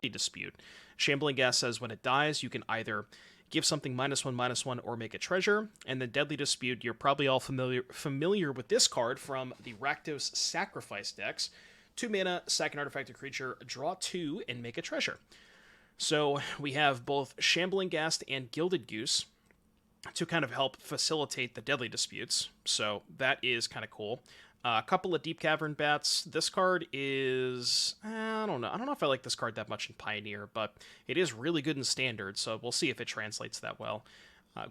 Dispute. Shambling Ghast says when it dies, you can either give something -1/-1, or make a treasure. And then Deadly Dispute, you're probably all familiar with this card from the Rakdos Sacrifice decks. 2 mana, sack an artifact or creature, draw 2, and make a treasure. So we have both Shambling Ghast and Gilded Goose to kind of help facilitate the Deadly Disputes. So that is kind of cool. A couple of Deep-Cavern Bats. This card is... I don't know. I don't know if I like this card that much in Pioneer, but it is really good in Standard, so we'll see if it translates that well.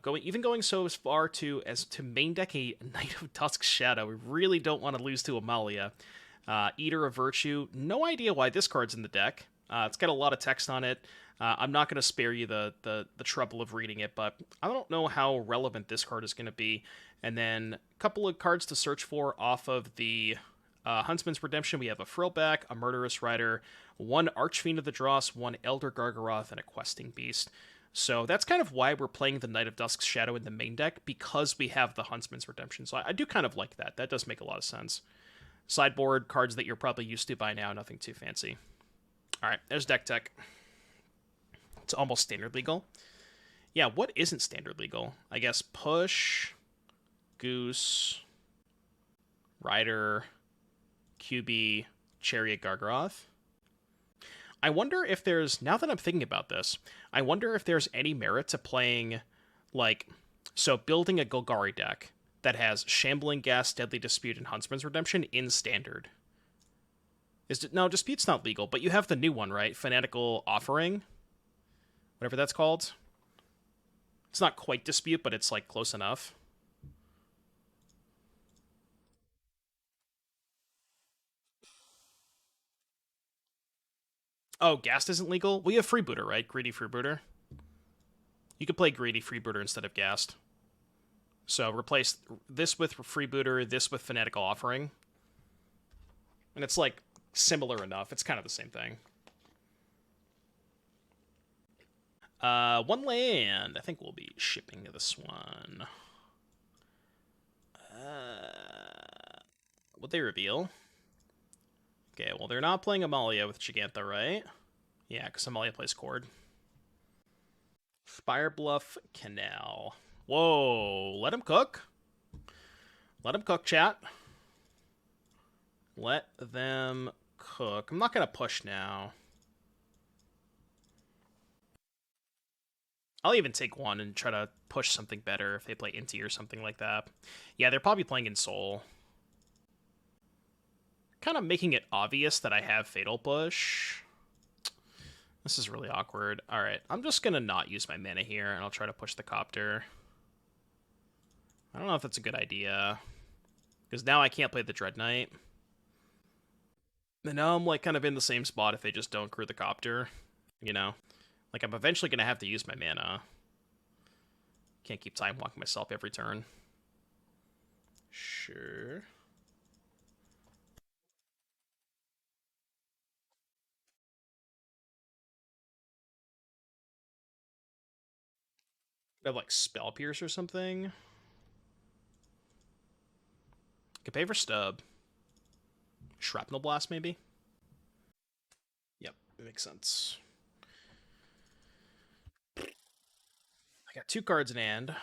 Going so as far as to main deck a Knight of Dusk Shadow. We really don't want to lose to Amalia. Eater of Virtue. No idea why this card's in the deck. It's got a lot of text on it. I'm not going to spare you the trouble of reading it, but I don't know how relevant this card is going to be. And then a couple of cards to search for off of the Huntsman's Redemption. We have a Frillback, a Murderous Rider, 1 Archfiend of the Dross, 1 Elder Gargaroth, and a Questing Beast. So that's kind of why we're playing the Knight of Dusk Shadow in the main deck, because we have the Huntsman's Redemption. So I do kind of like that. That does make a lot of sense. Sideboard, cards that you're probably used to by now, nothing too fancy. Alright, there's deck tech. It's almost standard legal. Yeah, what isn't standard legal? I guess Push, Goose, Rider, QB, Chariot, Gargaroth. I wonder if there's, now that I'm thinking about this, I wonder if there's any merit to playing, like, so building a Golgari deck that has Shambling Ghast, Deadly Dispute, and Huntsman's Redemption in Standard. No, Dispute's not legal, but you have the new one, right? Fanatical Offering? Whatever that's called. It's not quite Dispute, but it's, like, close enough. Oh, Ghast isn't legal? We have Freebooter, right? Greedy Freebooter. You could play Greedy Freebooter instead of Ghast. So replace this with Freebooter, this with Fanatical Offering. And it's, like, similar enough. It's kind of the same thing. 1 land. I think we'll be shipping this one. Would they reveal? Okay, well, they're not playing Amalia with Gigantha, right? Yeah, because Amalia plays Chord. Spirebluff Canal. Whoa, let him cook. Let him cook, chat. Let them cook. I'm not going to push now. I'll even take 1 and try to push something better if they play Inti or something like that. Yeah, they're probably playing in Soul. Kind of making it obvious that I have Fatal Push. This is really awkward. Alright, I'm just going to not use my mana here, and I'll try to push the Copter. I don't know if that's a good idea. Because now I can't play the Dread Knight. And now I'm, like, kind of in the same spot if they just don't crew the Copter. You know? Like, I'm eventually going to have to use my mana. Can't keep time walking myself every turn. Sure. I have, like, Spell Pierce or something. Could pay for Stub. Shrapnel Blast, maybe? Yep, it makes sense. I got 2 cards in hand.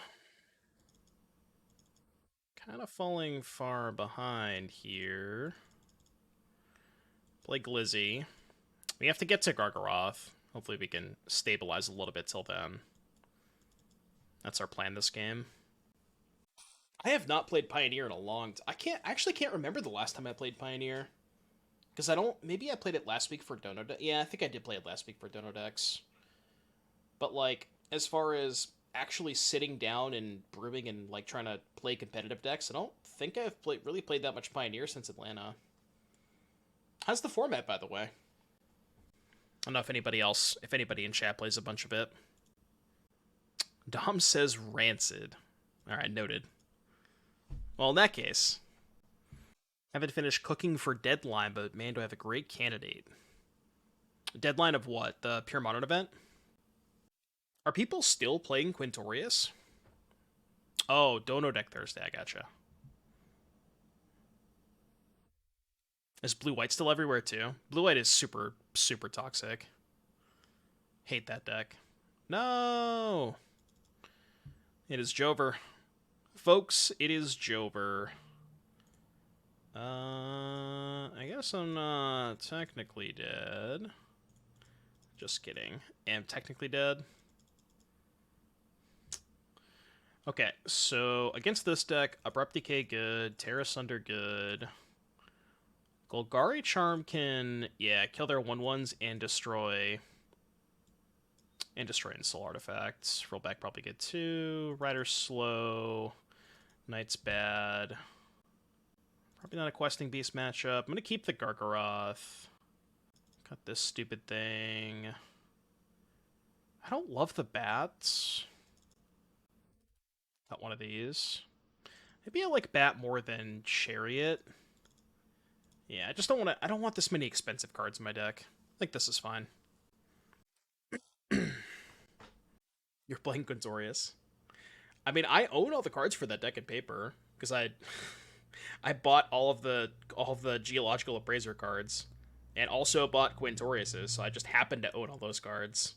Kind of falling far behind here. Play Glizzy. We have to get to Gargaroth. Hopefully we can stabilize a little bit till then. That's our plan this game. I have not played Pioneer in a long time. I actually can't remember the last time I played Pioneer. Because I don't... Maybe I played it last week for Dono decks. Yeah, I think I did play it last week for Dono decks. But, like, as far as actually sitting down and brewing and, like, trying to play competitive decks, I don't think I've really played that much Pioneer since Atlanta. How's the format, by the way? I don't know if anybody in chat plays a bunch of it. Dom says Rancid. Alright, noted. Well, in that case, I haven't finished cooking for Deadline, but man, do I have a great candidate. Deadline of what? The Pure Modern event? Are people still playing Quintorius? Oh, Dono deck Thursday, I gotcha. Is blue-white still everywhere, too? Blue-white is super, super toxic. Hate that deck. No! It is Jover. Folks, it is Jover. I guess I'm not technically dead. Just kidding. Am technically dead. Okay, so against this deck, Abrupt Decay good, Tear Asunder good. Golgari Charm can, yeah, kill their 1/1s and destroy Soul artifacts. Frillback probably good too. Rider's slow. Knight's bad. Probably not a Questing Beast matchup. I'm going to keep the Gargaroth. Got this stupid thing. I don't love the bats. Got one of these. Maybe I like bat more than Chariot. Yeah, I just don't want to. I don't want this many expensive cards in my deck. I think this is fine. You're playing Quintorius. I mean, I own all the cards for that deck in paper because I bought all of the Geological Appraiser cards, and also bought Quintorius's. So I just happened to own all those cards.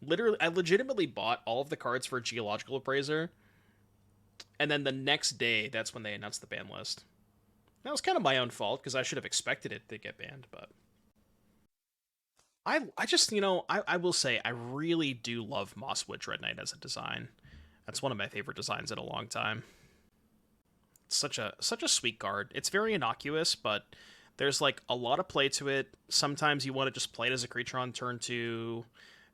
Literally, I legitimately bought all of the cards for Geological Appraiser, and then the next day, that's when they announced the ban list. That was kind of my own fault because I should have expected it to get banned, but I just, I will say I really do love Mosswood Dread Knight as a design. That's one of my favorite designs in a long time. It's such a sweet card. It's very innocuous, but there's like a lot of play to it. Sometimes you want to just play it as a creature on turn 2.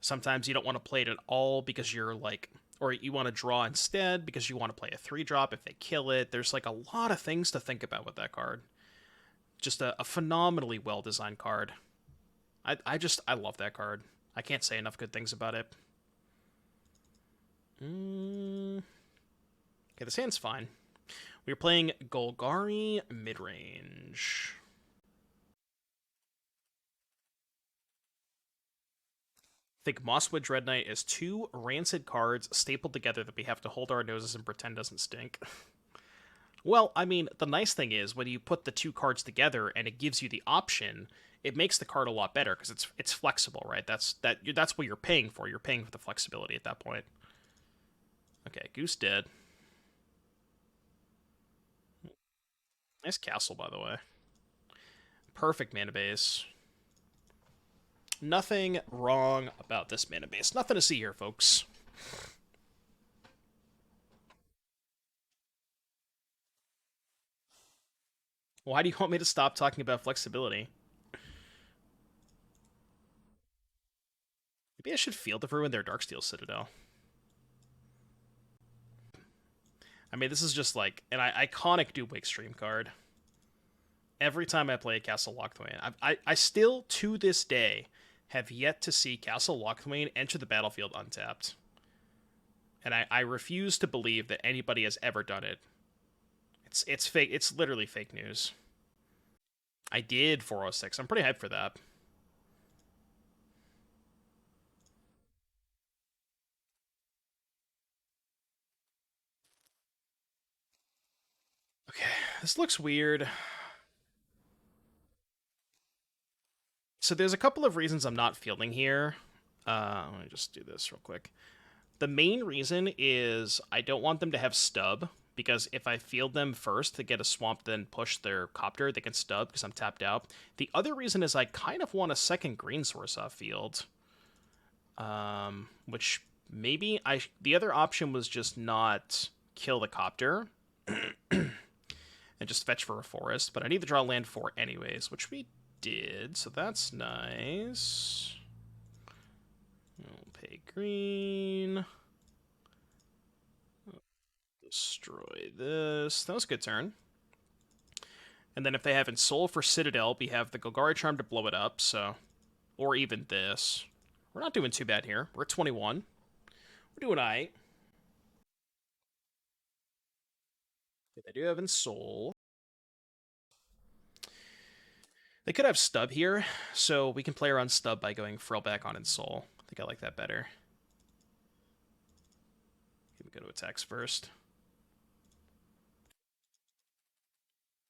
Sometimes you don't want to play it at all because you're like, or you want to draw instead because you want to play a 3-drop if they kill it. There's like a lot of things to think about with that card. Just a phenomenally well-designed card. I love that card. I can't say enough good things about it. Okay, this hand's fine. We're playing Golgari midrange. Think Mosswood Dread Knight is 2 rancid cards stapled together that we have to hold our noses and pretend doesn't stink. Well, I mean, the nice thing is when you put the 2 cards together and it gives you the option, it makes the card a lot better because it's flexible, right? That's what you're paying for. You're paying for the flexibility at that point. Okay, Goose dead. Nice castle, by the way. Perfect mana base. Nothing wrong about this mana base. Nothing to see here, folks. Why do you want me to stop talking about flexibility? Maybe I should Field of Ruin their Darksteel Citadel. I mean, this is just like an iconic Do-Wake Stream card. Every time I play Castle Locthwain, I still, to this day, have yet to see Castle Locthwain enter the battlefield untapped. And I refuse to believe that anybody has ever done it. It's fake. It's literally fake news. I did 406. I'm pretty hyped for that. Okay, this looks weird. So there's a couple of reasons I'm not fielding here. Let me just do this real quick. The main reason is I don't want them to have stub, because if I field them first to get a swamp, then push their copter, they can stub because I'm tapped out. The other reason is I kind of want a second green source off field. Which maybe the other option was just not kill the copter and just fetch for a forest, but I need to draw land 4 anyways, which we did, so that's nice. We'll pay green. Destroy this. That was a good turn. And then if they have Ensoul for Citadel, we have the Golgari Charm to blow it up, so... Or even this. We're not doing too bad here. We're at 21. We're doing alright. They do have Ensoul. They could have Stub here, so we can play around Stub by going Frillback on Ensoul. I think I like that better. We go to attacks first.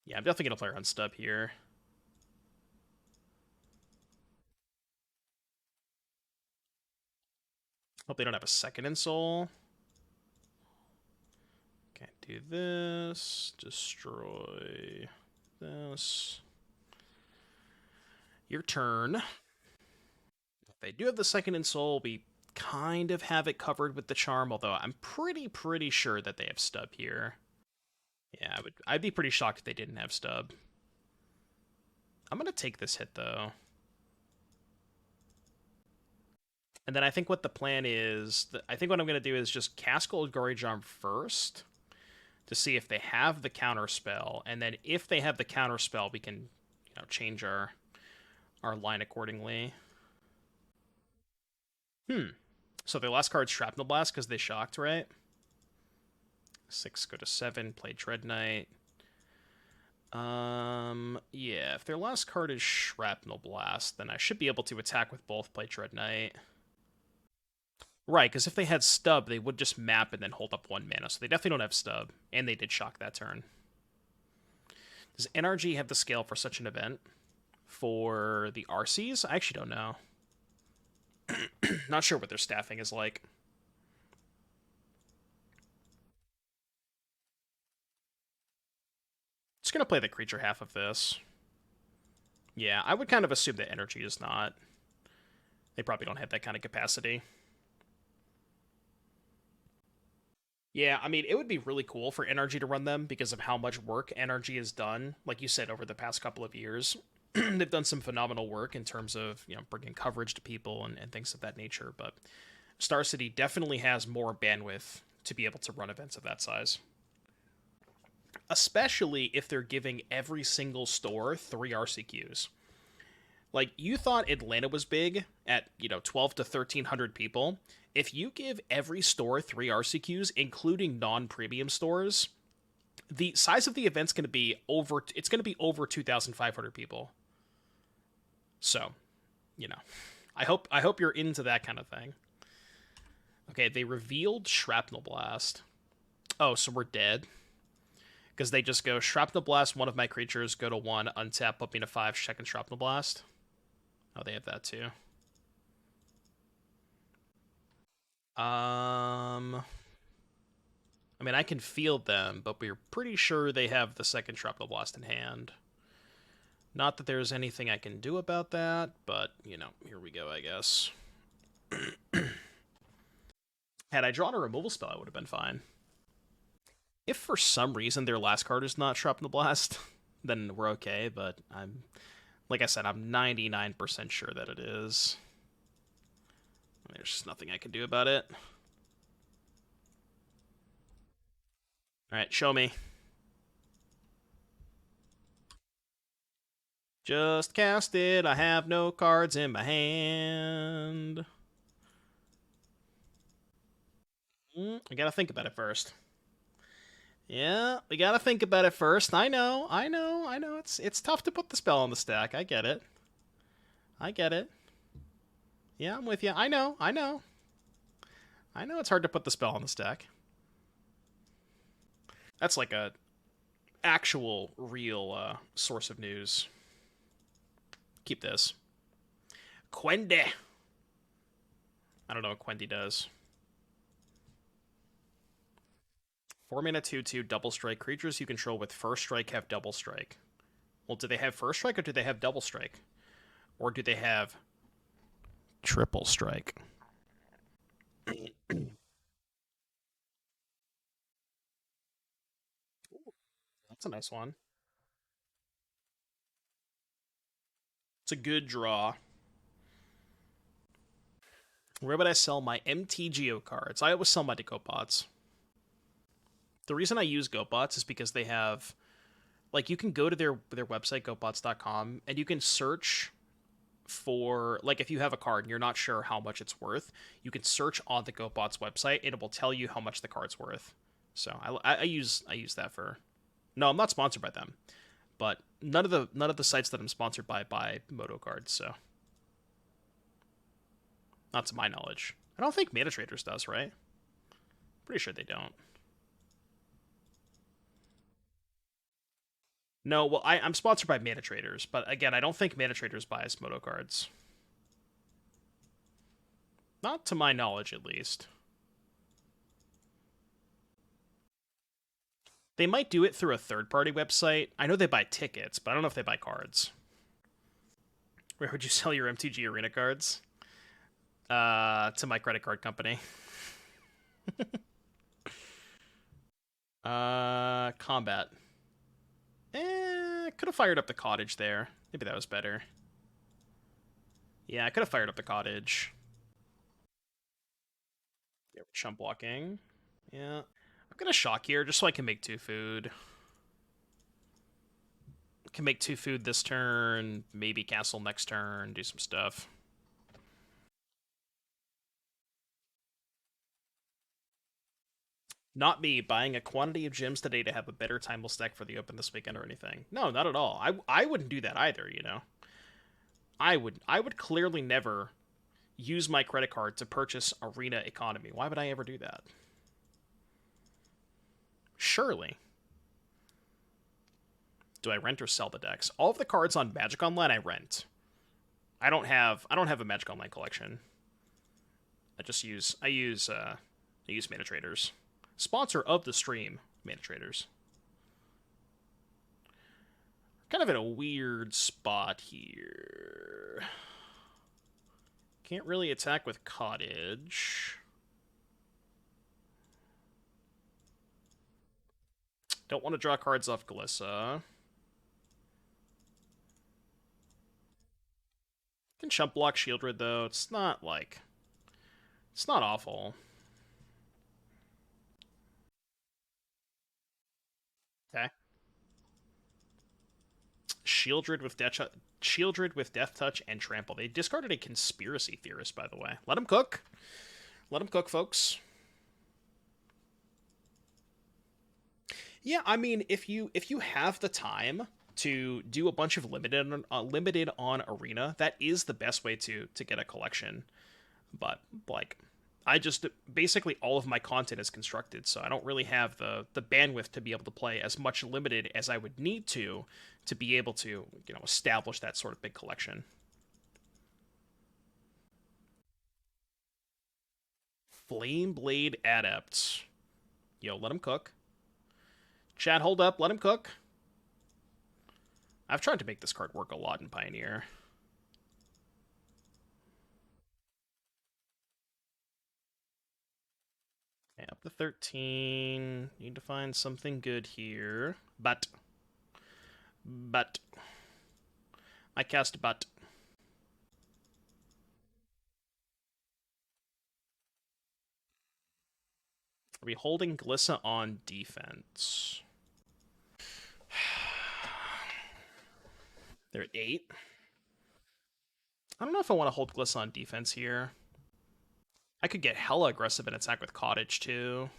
Yeah, I'm definitely going to play around Stub here. Hope they don't have a second Insole. Can't do this. Destroy this. Your turn. If they do have the second Insole, we kind of have it covered with the charm, although I'm pretty sure that they have stub here. Yeah, I'd be pretty shocked if they didn't have stub. I'm going to take this hit, though. And then I think what the plan is, I think what I'm going to do is just cast Golgari Charm first to see if they have the counter spell, and then if they have the counter spell, we can, change our line accordingly. So their last card's Shrapnel Blast because they shocked, right? 6 go to 7, play Dread Knight. Yeah, if their last card is Shrapnel Blast, then I should be able to attack with both, play Dread Knight. Right, because if they had stub, they would just map and then hold up 1 mana, so they definitely don't have stub, and they did shock that turn. Does NRG have the scale for such an event? For the RCs? I actually don't know. Not sure what their staffing is like. Just gonna play the creature half of this. Yeah, I would kind of assume that NRG is not. They probably don't have that kind of capacity. Yeah, I mean, it would be really cool for NRG to run them because of how much work NRG has done, like you said, over the past couple of years. They've done some phenomenal work in terms of, bringing coverage to people and things of that nature, but Star City definitely has more bandwidth to be able to run events of that size. Especially if they're giving every single store 3 RCQs. Like, you thought Atlanta was big at, 12 to 1,300 people. If you give every store 3 RCQs, including non-premium stores, the size of the event's going to be over. It's going to be over 2,500 people. So, I hope you're into that kind of thing. Okay, they revealed Shrapnel Blast. Oh, so we're dead. Because they just go Shrapnel Blast, one of my creatures, go to 1, untap, put me to 5, second Shrapnel Blast. Oh, they have that too. I mean, I can field them, but we're pretty sure they have the second Shrapnel Blast in hand. Not that there's anything I can do about that, but, here we go, I guess. Had I drawn a removal spell, I would have been fine. If for some reason their last card is not Shrapnel Blast, then we're okay, but like I said, I'm 99% sure that it is. There's just nothing I can do about it. Alright, show me. Just cast it, I have no cards in my hand. I gotta think about it first. Yeah, we gotta think about it first. I know. It's tough to put the spell on the stack. I get it. Yeah, I'm with you. I know it's hard to put the spell on the stack. That's like a actual, real source of news. Keep this. Quende. I don't know what Quende does. 4 mana 2/2 double strike. Creatures you control with first strike have double strike. Well, do they have first strike or do they have double strike? Or do they have triple strike? That's a nice one. It's a good draw. Where would I sell my MTGO cards? I always sell my GoBots. The reason I use GoBots is because they have, like, you can go to their website, gobots.com, and you can search for, like, if you have a card and you're not sure how much it's worth, you can search on the GoBots website and it will tell you how much the card's worth. So I use that for. No, I'm not sponsored by them, but none of the sites that I'm sponsored by buy Moto cards. So not to my knowledge. I don't think Mana Traders does, right? Pretty sure they don't. No, well, I'm sponsored by Mana Traders, but again, I don't think Mana Traders buys Moto cards. Not to my knowledge, at least. They might do it through a third-party website. I know they buy tickets, but I don't know if they buy cards. Where would you sell your MTG Arena cards? To my credit card company. Combat. Could have fired up the cottage there. Maybe that was better. Yeah, I could have fired up the cottage. Yeah, we're chump blocking. Yeah. I'm gonna shock here just so I can make 2 food. Can make 2 food this turn, maybe castle next turn, do some stuff. Not me buying a quantity of gems today to have a better timeless deck for the open this weekend or anything. No, not at all. I wouldn't do that either, you know. I would clearly never use my credit card to purchase Arena Economy. Why would I ever do that? Surely. Do I rent or sell the decks? All of the cards on Magic Online I rent. I don't have a Magic Online collection. I use Mana Traders. Sponsor of the stream, Mana Traders. Kind of in a weird spot here. Can't really attack with Cottage. Don't want to draw cards off Glissa. Can chump block Shieldred though. It's not awful. Okay. Shieldred with Death Touch and Trample. They discarded a Conspiracy Theorist, by the way. Let them cook. Let them cook, folks. Yeah, I mean, if you have the time to do a bunch of limited on Arena, that is the best way to get a collection. But like, I just basically all of my content is constructed, so I don't really have the bandwidth to be able to play as much limited as I would need to be able to, you know, establish that sort of big collection. Flameblade Adept. Yo, let him cook. Chat, hold up, let him cook. I've tried to make this card work a lot in Pioneer. Okay, up to 13. Need to find something good here. But. I cast but. Are we holding Glissa on defense? They're at 8. I don't know if I want to hold Glissa on defense here. I could get hella aggressive and attack with Cottage, too.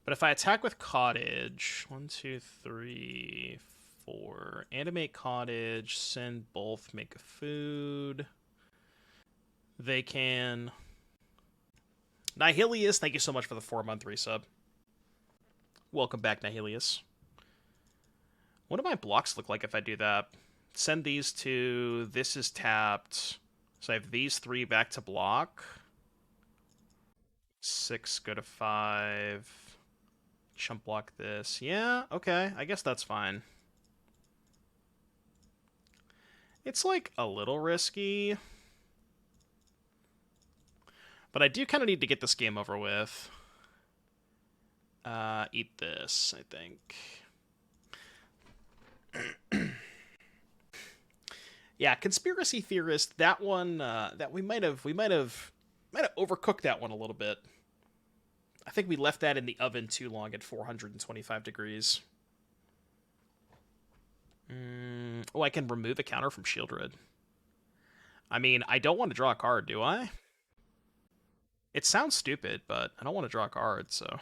But if I attack with Cottage... 1, 2, 3, 4... Animate Cottage, send both, make a food... They can... Nihilius, thank you so much for the 4-month resub. Welcome back, Nihilius. What do my blocks look like if I do that? Send these two. This is tapped. So I have these 3 back to block. 6 go to 5. Chump block this. Yeah, okay. I guess that's fine. It's like a little risky. But I do kind of need to get this game over with. Eat this, I think. Yeah, Conspiracy Theorist, that one, that we might have overcooked that one a little bit. I think we left that in the oven too long at 425 degrees. Oh, I can remove a counter from Shieldred. I mean, I don't want to draw a card, do I? It sounds stupid, but I don't want to draw a card, so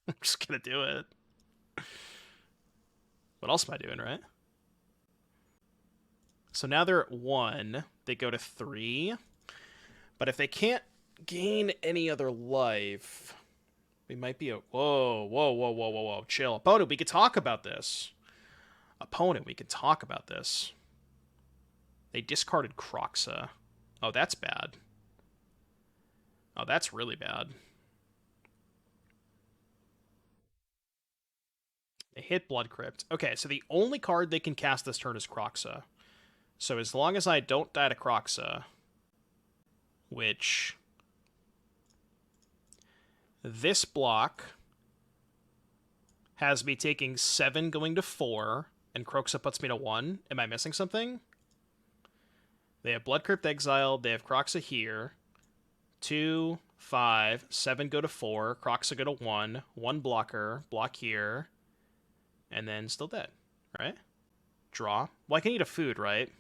I'm just gonna do it. What else am I doing, right? So now they're at 1. They go to 3. But if they can't gain any other life, we might be a... Whoa. Chill. Opponent, we could talk about this. They discarded Croxa. Oh, that's bad. Oh, that's really bad. They hit Blood Crypt. Okay, so the only card they can cast this turn is Kroxa. So as long as I don't die to Kroxa, which this block has me taking 7 going to 4, and Kroxa puts me to 1. Am I missing something? They have Blood Crypt exiled, they have Kroxa here. 2, 5, 7 go to 4, Kroxa go to 1, 1 blocker, block here, and then still dead, right? Draw. Well, I can eat a food, right?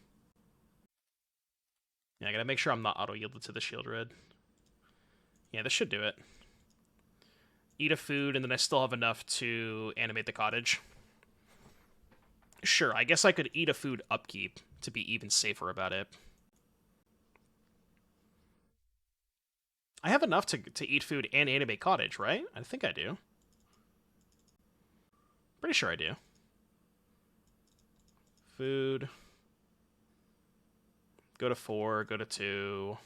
Yeah, I gotta make sure I'm not auto-yielded to the Shield Red. Yeah, this should do it. Eat a food, and then I still have enough to animate the cottage. Sure, I guess I could eat a food upkeep to be even safer about it. I have enough to eat food and animate cottage, right? I think I do. Pretty sure I do. Food. Go to 4, go to 2.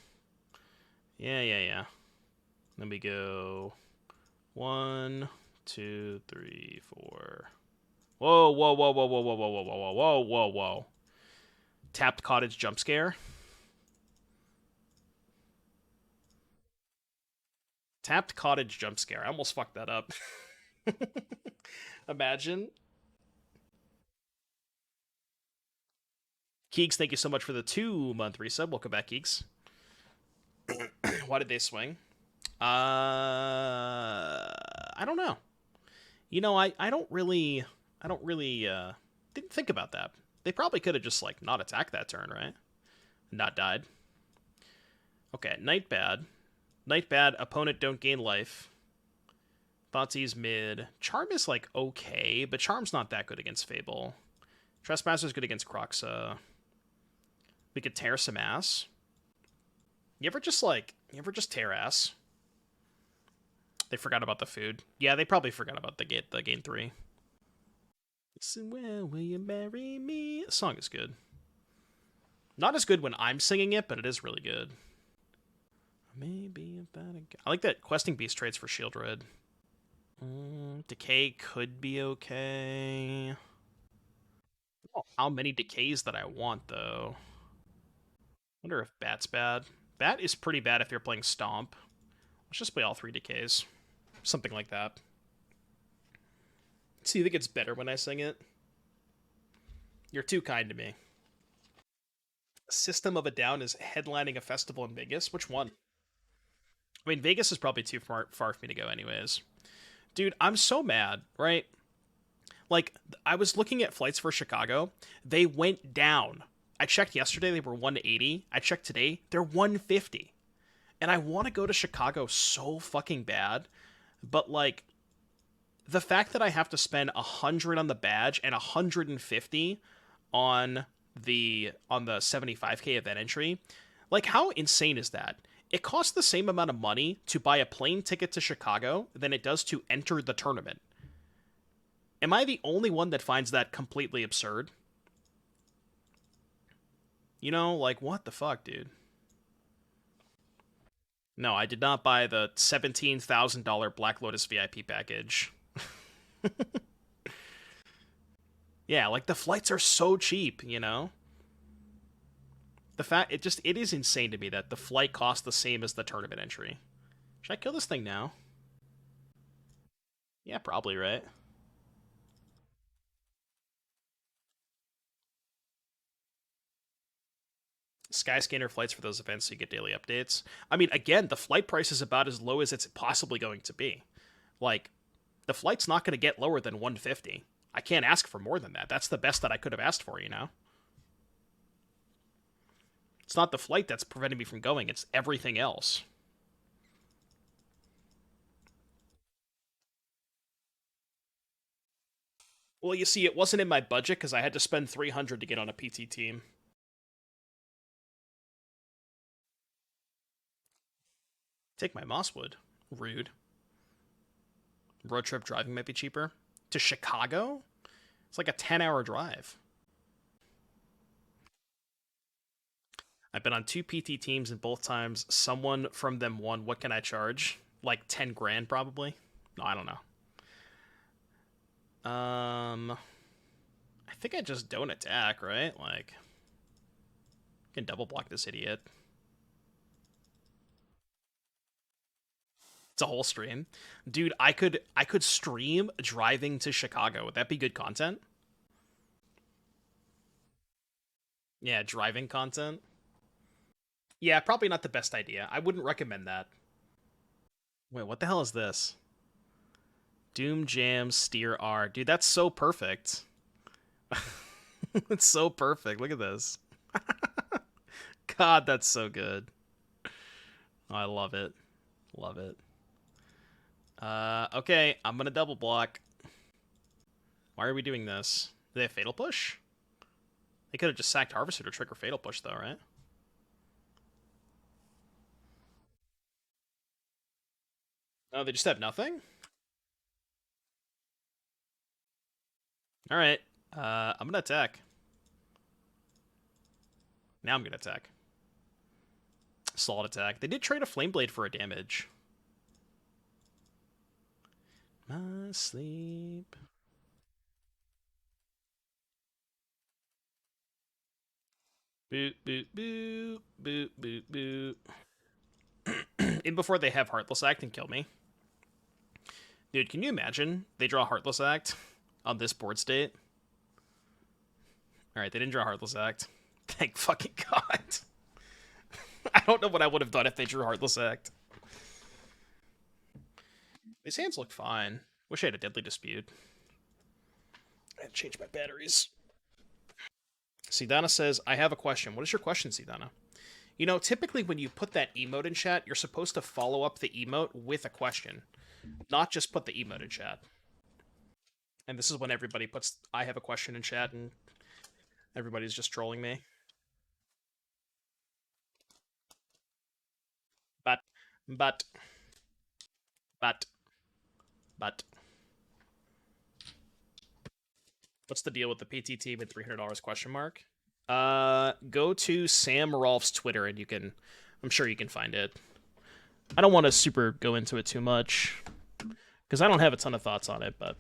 Yeah. Then we go 1, 2, 3, 4. Whoa. Tapped cottage jump scare. Tapped cottage jump scare. I almost fucked that up. Imagine. Keeks, thank you so much for the 2-month resub. Welcome back, Keeks. Why did they swing? I don't know. You know, I don't really didn't think about that. They probably could have just like not attacked that turn, right? Not died. Okay, Night Bad. Night Bad, opponent don't gain life. Thoughtseize mid. Charm is like okay, but Charm's not that good against Fable. Trespasser's good against Kroxa. We could tear some ass. You ever just tear ass? They forgot about the food. Yeah, they probably forgot about the gain 3. Listen, well, will you marry me? The song is good. Not as good when I'm singing it, but it is really good. Maybe about a... I like that Questing Beast trades for Shield Red. Decay could be okay. Oh, how many decays that I want, though? Wonder if Bat's bad. Bat is pretty bad if you're playing Stomp. Let's just play all 3 decays. Something like that. See, you think it's better when I sing it? You're too kind to me. System of a Down is headlining a festival in Vegas. Which one? I mean, Vegas is probably too far for me to go anyways. Dude, I'm so mad, right? Like, I was looking at flights for Chicago. They went down. I checked yesterday, they were 180. I checked today, they're 150. And I want to go to Chicago so fucking bad. But, like, the fact that I have to spend 100 on the badge and 150 on the 75k event entry, like, how insane is that? It costs the same amount of money to buy a plane ticket to Chicago than it does to enter the tournament. Am I the only one that finds that completely absurd? You know, like, what the fuck, dude? No, I did not buy the $17,000 Black Lotus VIP package. Yeah, like, the flights are so cheap, you know? It is insane to me that the flight costs the same as the tournament entry. Should I kill this thing now? Yeah, probably, right? Skyscanner flights for those events so you get daily updates. I mean, again, the flight price is about as low as it's possibly going to be. Like, the flight's not going to get lower than 150. I can't ask for more than that. That's the best that I could have asked for, you know? It's not the flight that's preventing me from going, it's everything else. Well, you see, it wasn't in my budget because I had to spend 300 to get on a PT team. Take my Mosswood. Rude. Road trip driving might be cheaper. To Chicago? It's like a 10-hour drive. I've been on 2 PT teams, and both times someone from them won. What can I charge? Like 10 grand, probably? No, I don't know. I think I just don't attack, right? Like, I can double block this idiot. It's a whole stream. Dude, I could stream driving to Chicago. Would that be good content? Yeah, driving content. Yeah, probably not the best idea. I wouldn't recommend that. Wait, what the hell is this? Doom Jam Steer R. Dude, that's so perfect. It's so perfect. Look at this. God, that's so good. Oh, I love it. Love it. Okay, I'm gonna double block. Why are we doing this? Do they have Fatal Push? They could have just sacked Harvester to trigger Fatal Push, though, right? Oh, they just have nothing? Alright. I'm gonna attack. Now I'm gonna attack. Solid attack. They did trade a Flame Blade for a damage. My sleep. Boot, boot, boot. Boot, boot, boot. In before they have Heartless Act and kill me. Dude, can you imagine? They draw Heartless Act on this board state. Alright, they didn't draw Heartless Act. Thank fucking God. I don't know what I would have done if they drew Heartless Act. These hands look fine. Wish I had a Deadly Dispute. I had to change my batteries. Sidana says, I have a question. What is your question, Sidana? You know, typically when you put that emote in chat, you're supposed to follow up the emote with a question. Not just put the emote in chat. And this is when everybody puts, I have a question in chat, and everybody's just trolling me. But. What's the deal with the PTT with $300 question mark? Go to Sam Rolf's Twitter and you can, I'm sure you can find it. I don't want to super go into it too much because I don't have a ton of thoughts on it, but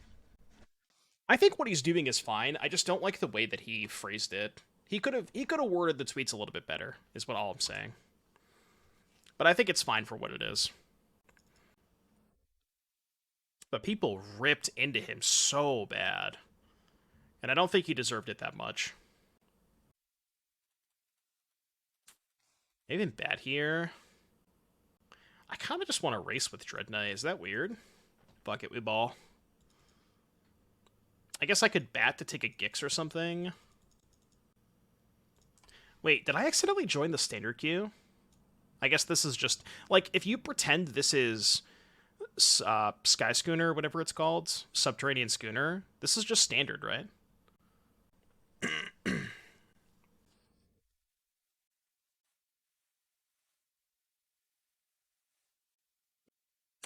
I think what he's doing is fine. I just don't like the way that he phrased it. He could have worded the tweets a little bit better, is what all I'm saying. But I think it's fine for what it is. But people ripped into him so bad. And I don't think he deserved it that much. Anything bad here? I kind of just want to race with Dread Knight. Is that weird? Fuck it, we ball. I guess I could bat to take a Gix or something. Wait, did I accidentally join the standard queue? I guess this is just... Like, if you pretend this is Sky Schooner, whatever it's called, Subterranean Schooner, this is just standard, right?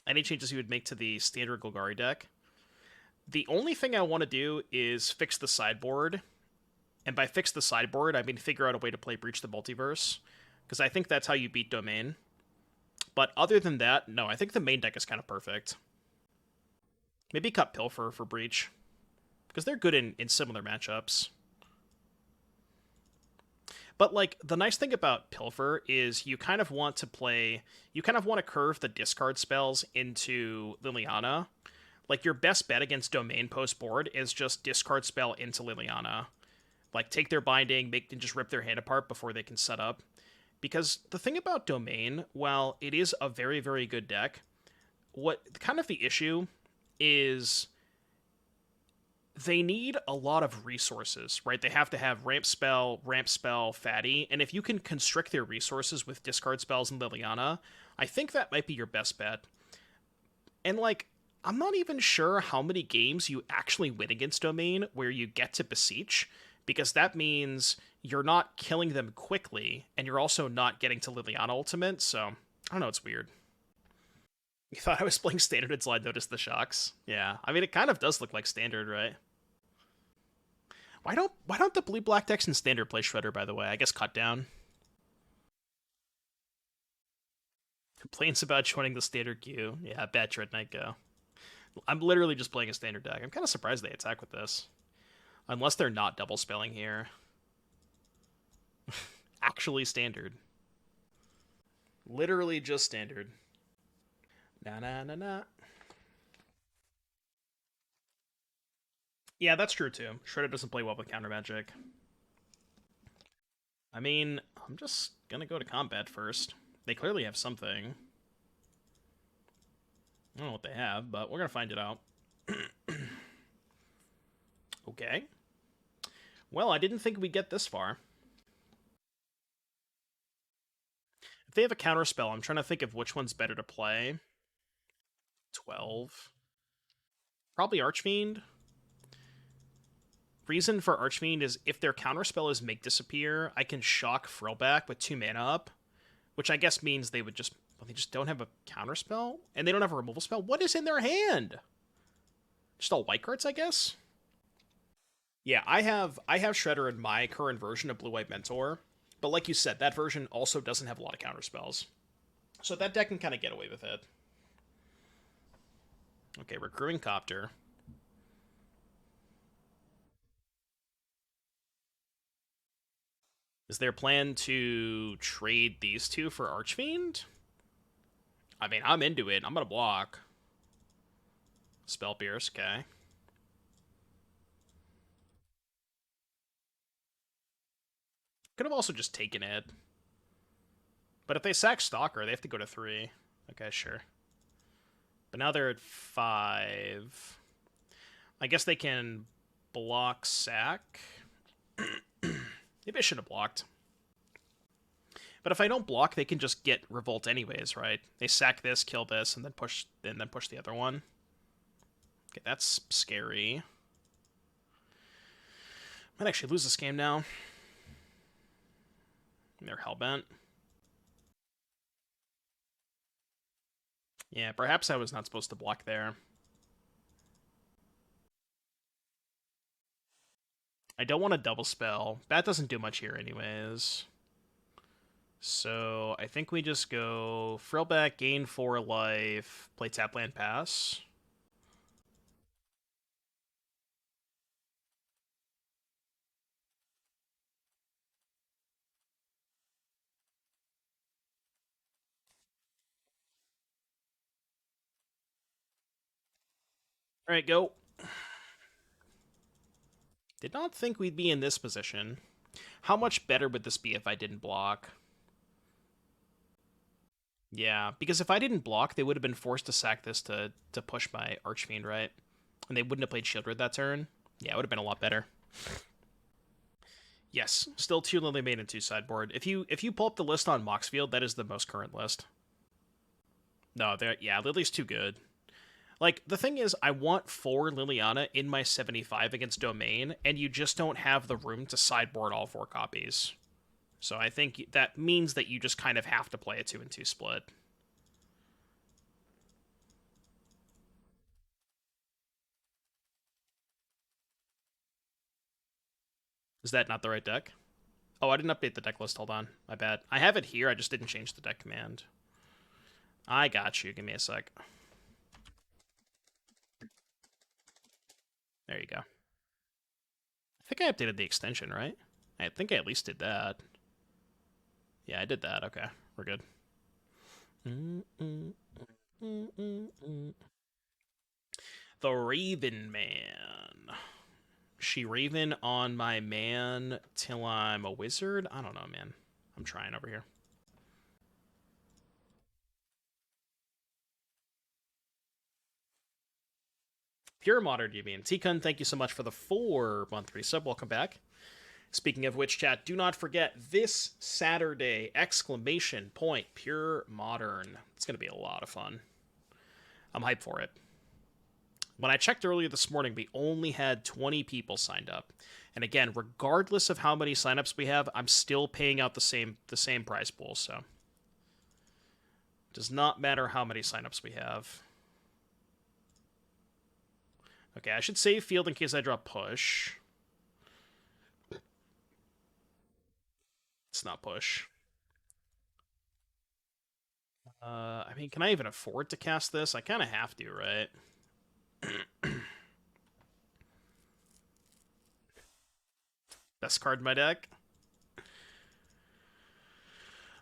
Any changes you would make to the standard Golgari deck? The only thing I want to do is fix the sideboard. And by fix the sideboard, I mean figure out a way to play Breach the Multiverse. Because I think that's how you beat Domain. But other than that, no, I think the main deck is kind of perfect. Maybe cut Pilfer for Breach. Because they're good in similar matchups. But, like, the nice thing about Pilfer is you kind of want to play... You kind of want to curve the discard spells into Liliana. Like, your best bet against Domain post-board is just discard spell into Liliana. Like, take their binding, make them just rip their hand apart before they can set up. Because the thing about Domain, while it is a very, very good deck, what kind of the issue is... They need a lot of resources, right? They have to have ramp spell, fatty, and if you can constrict their resources with discard spells and Liliana, I think that might be your best bet. And, like, I'm not even sure how many games you actually win against Domain where you get to Beseech, because that means you're not killing them quickly, and you're also not getting to Liliana Ultimate, so, I don't know, it's weird. You thought I was playing Standard until I noticed the shocks? Yeah, I mean, it kind of does look like Standard, right? Why don't the blue-black decks in Standard play Shredder, by the way? I guess Cut Down. Complaints about joining the standard queue. Yeah, bad Dread Knight go. I'm literally just playing a standard deck. I'm kind of surprised they attack with this. Unless they're not double spelling here. Actually standard. Literally just standard. Na na na na. Yeah, that's true too. Shredder doesn't play well with counter magic. I mean, I'm just gonna go to combat first. They clearly have something. I don't know what they have, but we're gonna find it out. Okay. Well, I didn't think we'd get this far. If they have a counter spell, I'm trying to think of which one's better to play. 12. Probably Archfiend. Reason for Archfiend is if their counterspell is Make Disappear, I can shock Frillback with 2 mana up, which I guess means they would just... Well, they just don't have a counterspell, and they don't have a removal spell. What is in their hand? Just all white cards, I guess? Yeah, I have Shredder in my current version of Blue-White Mentor, but like you said, that version also doesn't have a lot of counterspells. So that deck can kind of get away with it. Okay, Recruiting Copter. Is their plan to trade these two for Archfiend? I mean, I'm into it. I'm going to block. Spell Pierce, okay. Could have also just taken it. But if they sack Stalker, they have to go to 3. Okay, sure. But now they're at 5. I guess they can block sack. Maybe I should have blocked. But if I don't block, they can just get Revolt anyways, right? They sack this, kill this, and then push the other one. Okay, that's scary. Might actually lose this game now. They're hellbent. Yeah, perhaps I was not supposed to block there. I don't want to double spell. Bat doesn't do much here anyways. So I think we just go Frillback, gain 4 life, play tap land, pass. Alright, go. Did not think we'd be in this position. How much better would this be if I didn't block? Yeah, because if I didn't block, they would have been forced to sack this to push my Archfiend, right? And they wouldn't have played Shieldred that turn. Yeah, it would have been a lot better. Yes, still 2 Lily Maid and 2 sideboard. If you pull up the list on Moxfield, that is the most current list. No, yeah, Lily's too good. Like, the thing is, I want 4 Liliana in my 75 against Domain, and you just don't have the room to sideboard all 4 copies. So I think that means that you just kind of have to play a 2-2 split. Is that not the right deck? Oh, I didn't update the deck list. Hold on. My bad. I have it here. I just didn't change the deck command. I got you. Give me a sec. There you go. I think I updated the extension, right? I think I at least did that. Yeah, I did that. Okay, we're good. The Raven Man. She Raven on my man till I'm a wizard? I don't know, man. I'm trying over here. Pure Modern, you mean. Tikun, thank you so much for the 4-month resub. Welcome back. Speaking of which, chat, do not forget this Saturday, ! Pure Modern. It's going to be a lot of fun. I'm hyped for it. When I checked earlier this morning, we only had 20 people signed up. And again, regardless of how many signups we have, I'm still paying out the same prize pool, so it does not matter how many signups we have. Okay, I should save field in case I drop push. It's not push. I mean, can I even afford to cast this? I kind of have to, right? Best card in my deck.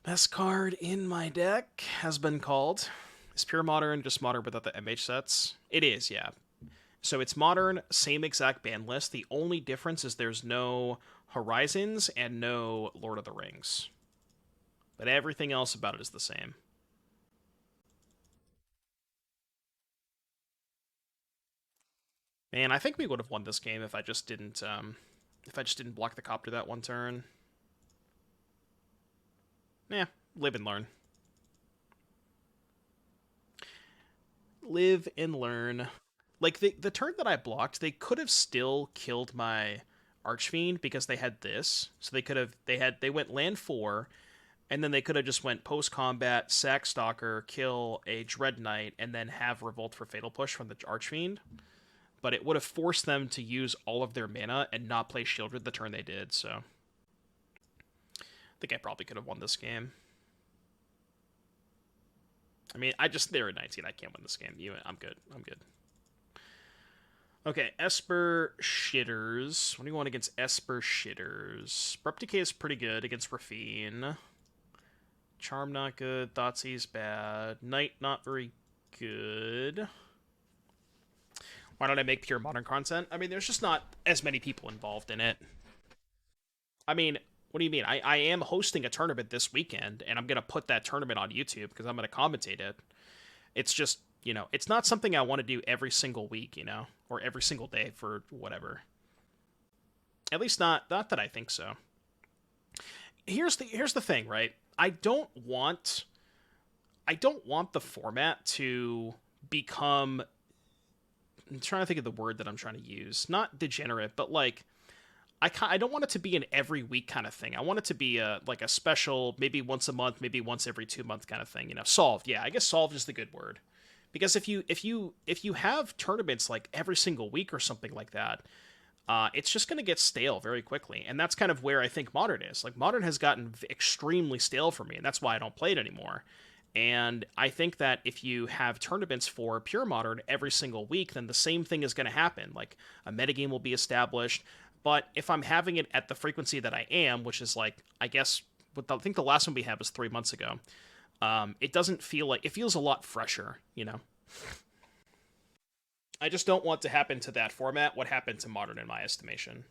Best card in my deck has been called. Is Pure Modern just Modern without the MH sets? It is, yeah. So it's Modern, same exact ban list. The only difference is there's no Horizons and no Lord of the Rings. But everything else about it is the same. Man, I think we would have won this game if I just didn't block the copter that one turn. Yeah, live and learn. Live and learn. Like the turn that I blocked, they could have still killed my Archfiend because they had this. So they went land 4, and then they could have just went post combat, sack Stalker, kill a Dread Knight, and then have Revolt for Fatal Push from the Archfiend. But it would have forced them to use all of their mana and not play Shieldred the turn they did, so I think I probably could have won this game. I mean, they're at 19. I can't win this game. I'm good. I'm good. Okay, Esper Shitters. What do you want against Esper Shitters? Abrupt Decay is pretty good against Rafine. Charm not good. Thoughtseize bad. Knight not very good. Why don't I make pure modern content? I mean, there's just not as many people involved in it. I mean, what do you mean? I am hosting a tournament this weekend, and I'm going to put that tournament on YouTube because I'm going to commentate it. It's just, it's not something I want to do every single week, or every single day for whatever. At least not that I think so. Here's the thing, right? I don't want the format to become, I'm trying to think of the word that I'm trying to use. Not degenerate, but like I don't want it to be an every week kind of thing. I want it to be a special, maybe once a month, maybe once every 2 months kind of thing. Solved. Yeah, I guess solved is the good word. Because if you have tournaments like every single week or something like that, it's just going to get stale very quickly. And that's kind of where I think Modern is. Like, Modern has gotten extremely stale for me, and that's why I don't play it anymore. And I think that if you have tournaments for Pure Modern every single week, then the same thing is going to happen. Like, a metagame will be established. But if I'm having it at the frequency that I am, which is like, I guess, I think the last one we had was 3 months ago, it doesn't feel like, it feels a lot fresher, I just don't want to happen to that format what happened to Modern in my estimation.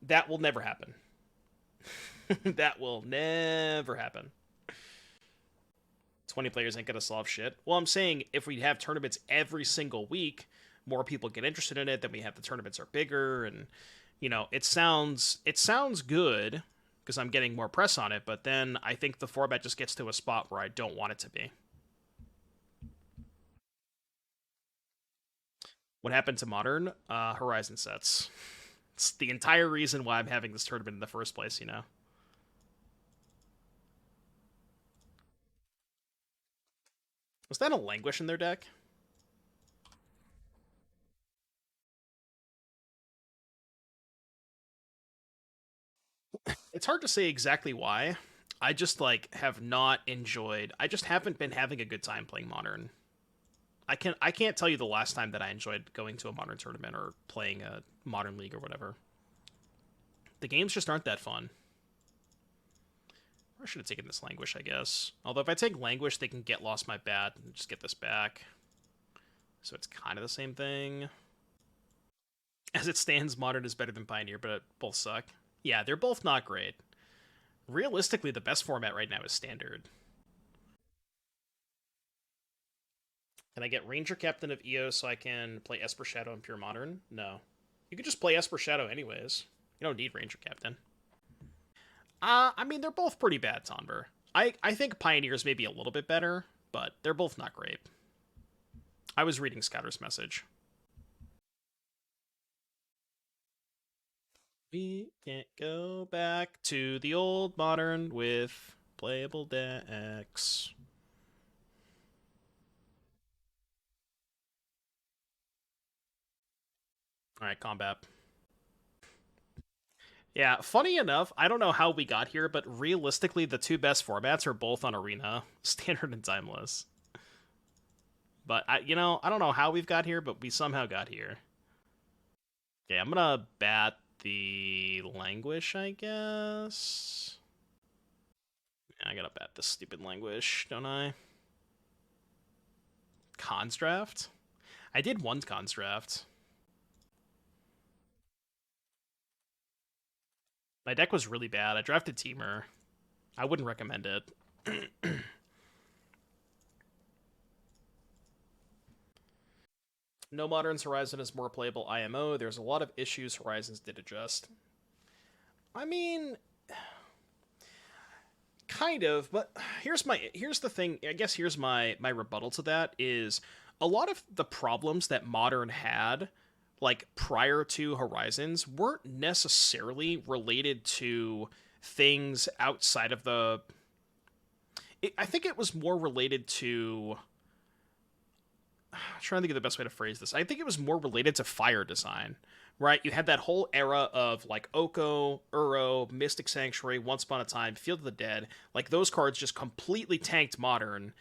That will never happen. That will never happen. 20 players ain't gonna solve shit. Well, I'm saying if we have tournaments every single week, more people get interested in it, then we have the tournaments are bigger, and it sounds good because I'm getting more press on it, but then I think the format just gets to a spot where I don't want it to be. What happened to Modern? Horizon sets. It's the entire reason why I'm having this tournament in the first place. Was that a Languish in their deck? It's hard to say exactly why. I just have not enjoyed. I just haven't been having a good time playing Modern. I can't tell you the last time that I enjoyed going to a Modern tournament or playing a Modern League or whatever. The games just aren't that fun. I should have taken this Languish, I guess. Although if I take Languish, they can get Lost My Bat and just get this back. So it's kind of the same thing. As it stands, Modern is better than Pioneer, but both suck. Yeah, they're both not great. Realistically, the best format right now is Standard. Can I get Ranger Captain of EO so I can play Esper Shadow in Pure Modern? No. You could just play Esper Shadow anyways. You don't need Ranger Captain. I mean, they're both pretty bad, Tonber. I think Pioneers may be a little bit better, but they're both not great. I was reading Scouter's message. We can't go back to the old Modern with playable decks. Alright, combat. Yeah, funny enough, I don't know how we got here, but realistically, the two best formats are both on Arena, Standard and Timeless. But I don't know how we've got here, but we somehow got here. Okay, I'm gonna bat the Languish, I guess. Yeah, I gotta bat this stupid Languish, don't I? Cons draft? I did one cons draft. My deck was really bad. I drafted Teamer. I wouldn't recommend it. No Modern's Horizon is more playable IMO. There's a lot of issues Horizons did adjust. I mean, kind of, but here's the thing. I guess here's my rebuttal to that is a lot of the problems that Modern had like prior to Horizons weren't necessarily related to things outside of the I think it was more related to I'm trying to think of the best way to phrase this. I think it was more related to fire design, right? You had that whole era of like Oko, Uro, Mystic Sanctuary, Once Upon a Time, Field of the Dead. Like those cards just completely tanked Modern,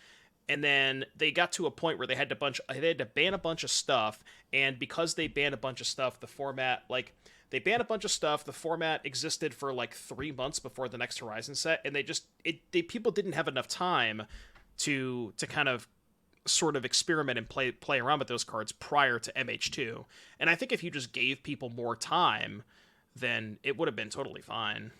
and then they got to a point where they had to ban a bunch of stuff, and because they banned a bunch of stuff, the format like they banned a bunch of stuff. The format existed for like 3 months before the next Horizon set, and people didn't have enough time to kind of sort of experiment and play around with those cards prior to MH2. And I think if you just gave people more time, then it would have been totally fine.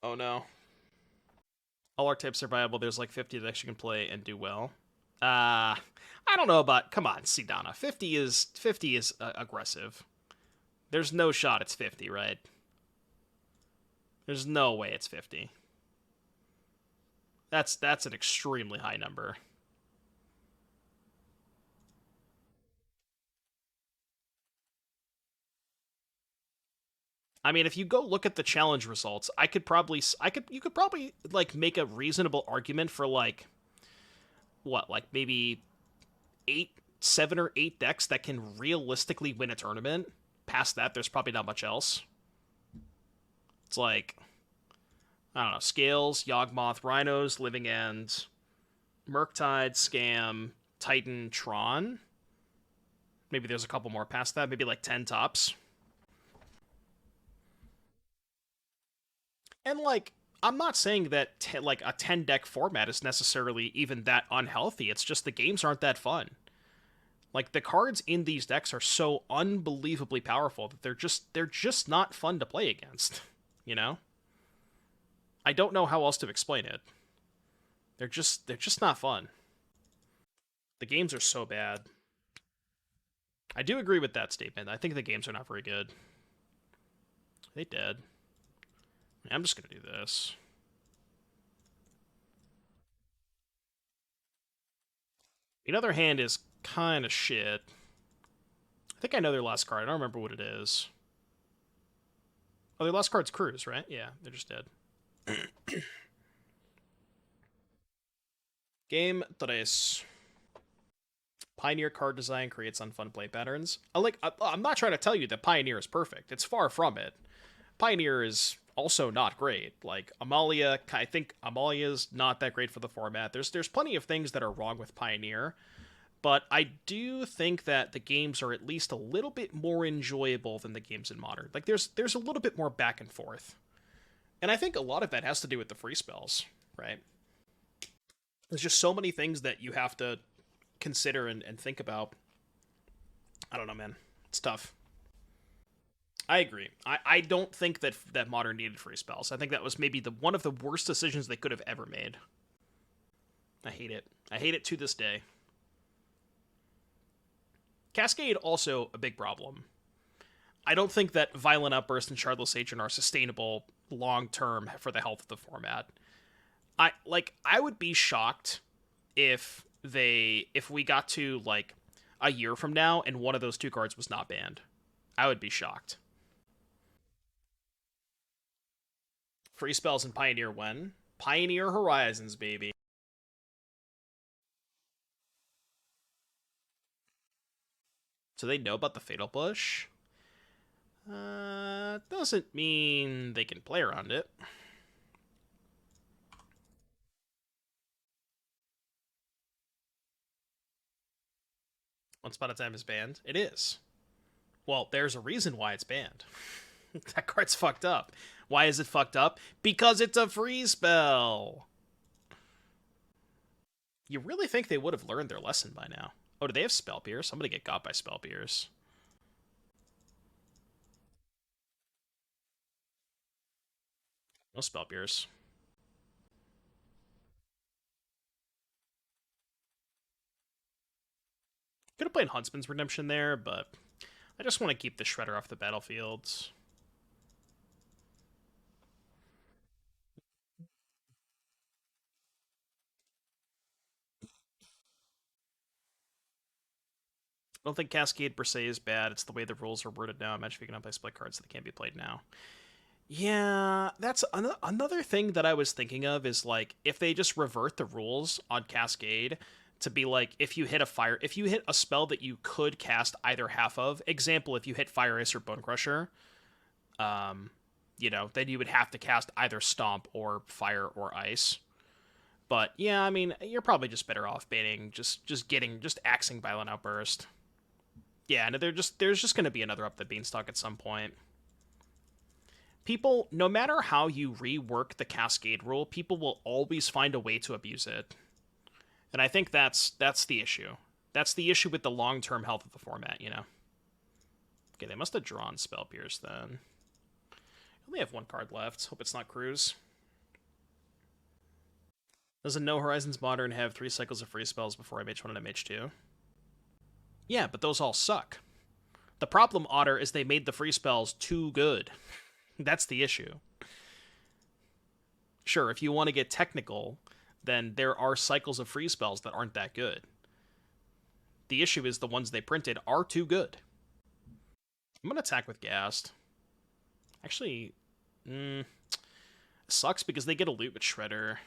Oh no. All archetypes are viable. There's like 50 decks you can play and do well. I don't know about. Come on, Sidana. 50 is aggressive. There's no shot it's 50, right? There's no way it's 50. That's an extremely high number. I mean, if you go look at the challenge results, you could probably like make a reasonable argument for like what, like maybe 7 or 8 decks that can realistically win a tournament. Past that, there's probably not much else. It's like I don't know, Scales, Yawgmoth, Rhinos, Living End, Murktide, Scam, Titan, Tron. Maybe there's a couple more past that. Maybe like 10 tops. And like, I'm not saying that like a 10 deck format is necessarily even that unhealthy. It's just the games aren't that fun. Like the cards in these decks are so unbelievably powerful that they're just not fun to play against. You know? I don't know how else to explain it. They're just not fun. The games are so bad. I do agree with that statement. I think the games are not very good. They did. I'm just gonna do this. The other hand is kind of shit. I think I know their last card. I don't remember what it is. Oh, their last card's Cruise, right? Yeah, they're just dead. Game 3. Pioneer card design creates unfun play patterns. I'm not trying to tell you that Pioneer is perfect. It's far from it. Pioneer is also not great. Like Amalia, I think Amalia's not that great for the format. There's plenty of things that are wrong with Pioneer, but I do think that the games are at least a little bit more enjoyable than the games in Modern. Like there's a little bit more back and forth. And I think a lot of that has to do with the free spells, right? There's just so many things that you have to consider and think about. I don't know, man. It's tough. I agree. I don't think that Modern needed free spells. I think that was maybe the one of the worst decisions they could have ever made. I hate it. I hate it to this day. Cascade also a big problem. I don't think that Violent Outburst and Shardless Agent are sustainable long term for the health of the format. I would be shocked if we got to like a year from now and one of those two cards was not banned. I would be shocked. Free spells in Pioneer when? Pioneer Horizons, baby. So they know about the Fatal Bush. Doesn't mean they can play around it. Once Upon a Time is banned. It is. Well, there's a reason why it's banned. That card's fucked up. Why is it fucked up? Because it's a free spell. You really think they would have learned their lesson by now? Oh, do they have Spell Pierce? Somebody get got by Spell Pierce. No Spell Pierce. Could have played Huntsman's Redemption there, but I just want to keep the Shredder off the battlefields. I don't think Cascade per se is bad. It's the way the rules are worded now. Imagine if you can play split cards that can't be played now. Yeah, that's another thing that I was thinking of is like if they just revert the rules on Cascade to be like if you hit a spell that you could cast either half of, example, if you hit Fire Ice or Bone Crusher, then you would have to cast either Stomp or Fire or Ice. But yeah, I mean, you're probably just better off banning just axing Violent Outburst. Yeah, and there's just going to be another Up the Beanstalk at some point. People, no matter how you rework the Cascade rule, people will always find a way to abuse it. And I think that's the issue. That's the issue with the long-term health of the format, you know? Okay, they must have drawn Spell Pierce then. I only have one card left. Hope it's not Cruise. Doesn't No Horizons Modern have 3 cycles of free spells before MH1 and MH2? Yeah, but those all suck. The problem, Otter, is they made the free spells too good. That's the issue. Sure, if you want to get technical, then there are cycles of free spells that aren't that good. The issue is the ones they printed are too good. I'm going to attack with Ghast. Actually, sucks because they get a loot with Shredder.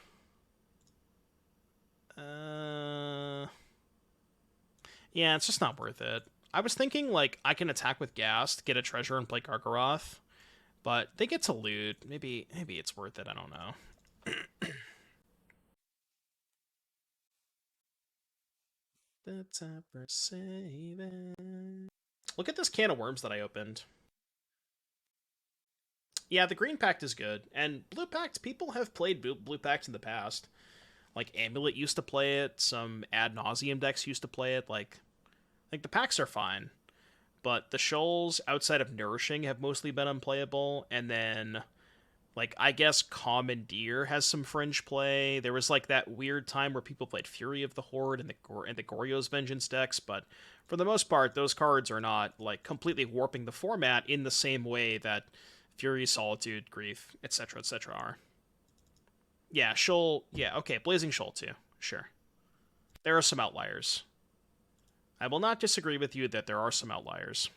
Yeah, it's just not worth it. I was thinking, like, I can attack with Ghast, get a treasure, and play Gargaroth. But they get to loot. Maybe it's worth it. I don't know. The time for saving. Look at this can of worms that I opened. Yeah, the green pact is good. And blue pact, people have played blue pact in the past. Like, Amulet used to play it. Some Ad Nauseam decks used to play it. Like the packs are fine. But the shoals outside of Nourishing have mostly been unplayable, and then, like, I guess Commandeer has some fringe play. There was, like, that weird time where people played Fury of the Horde and the Goryo's Vengeance decks, but for the most part, those cards are not, like, completely warping the format in the same way that Fury, Solitude, Grief, etc., are. Yeah, Shoal, yeah, okay, Blazing Shoal too, sure. There are some outliers. I will not disagree with you that there are some outliers.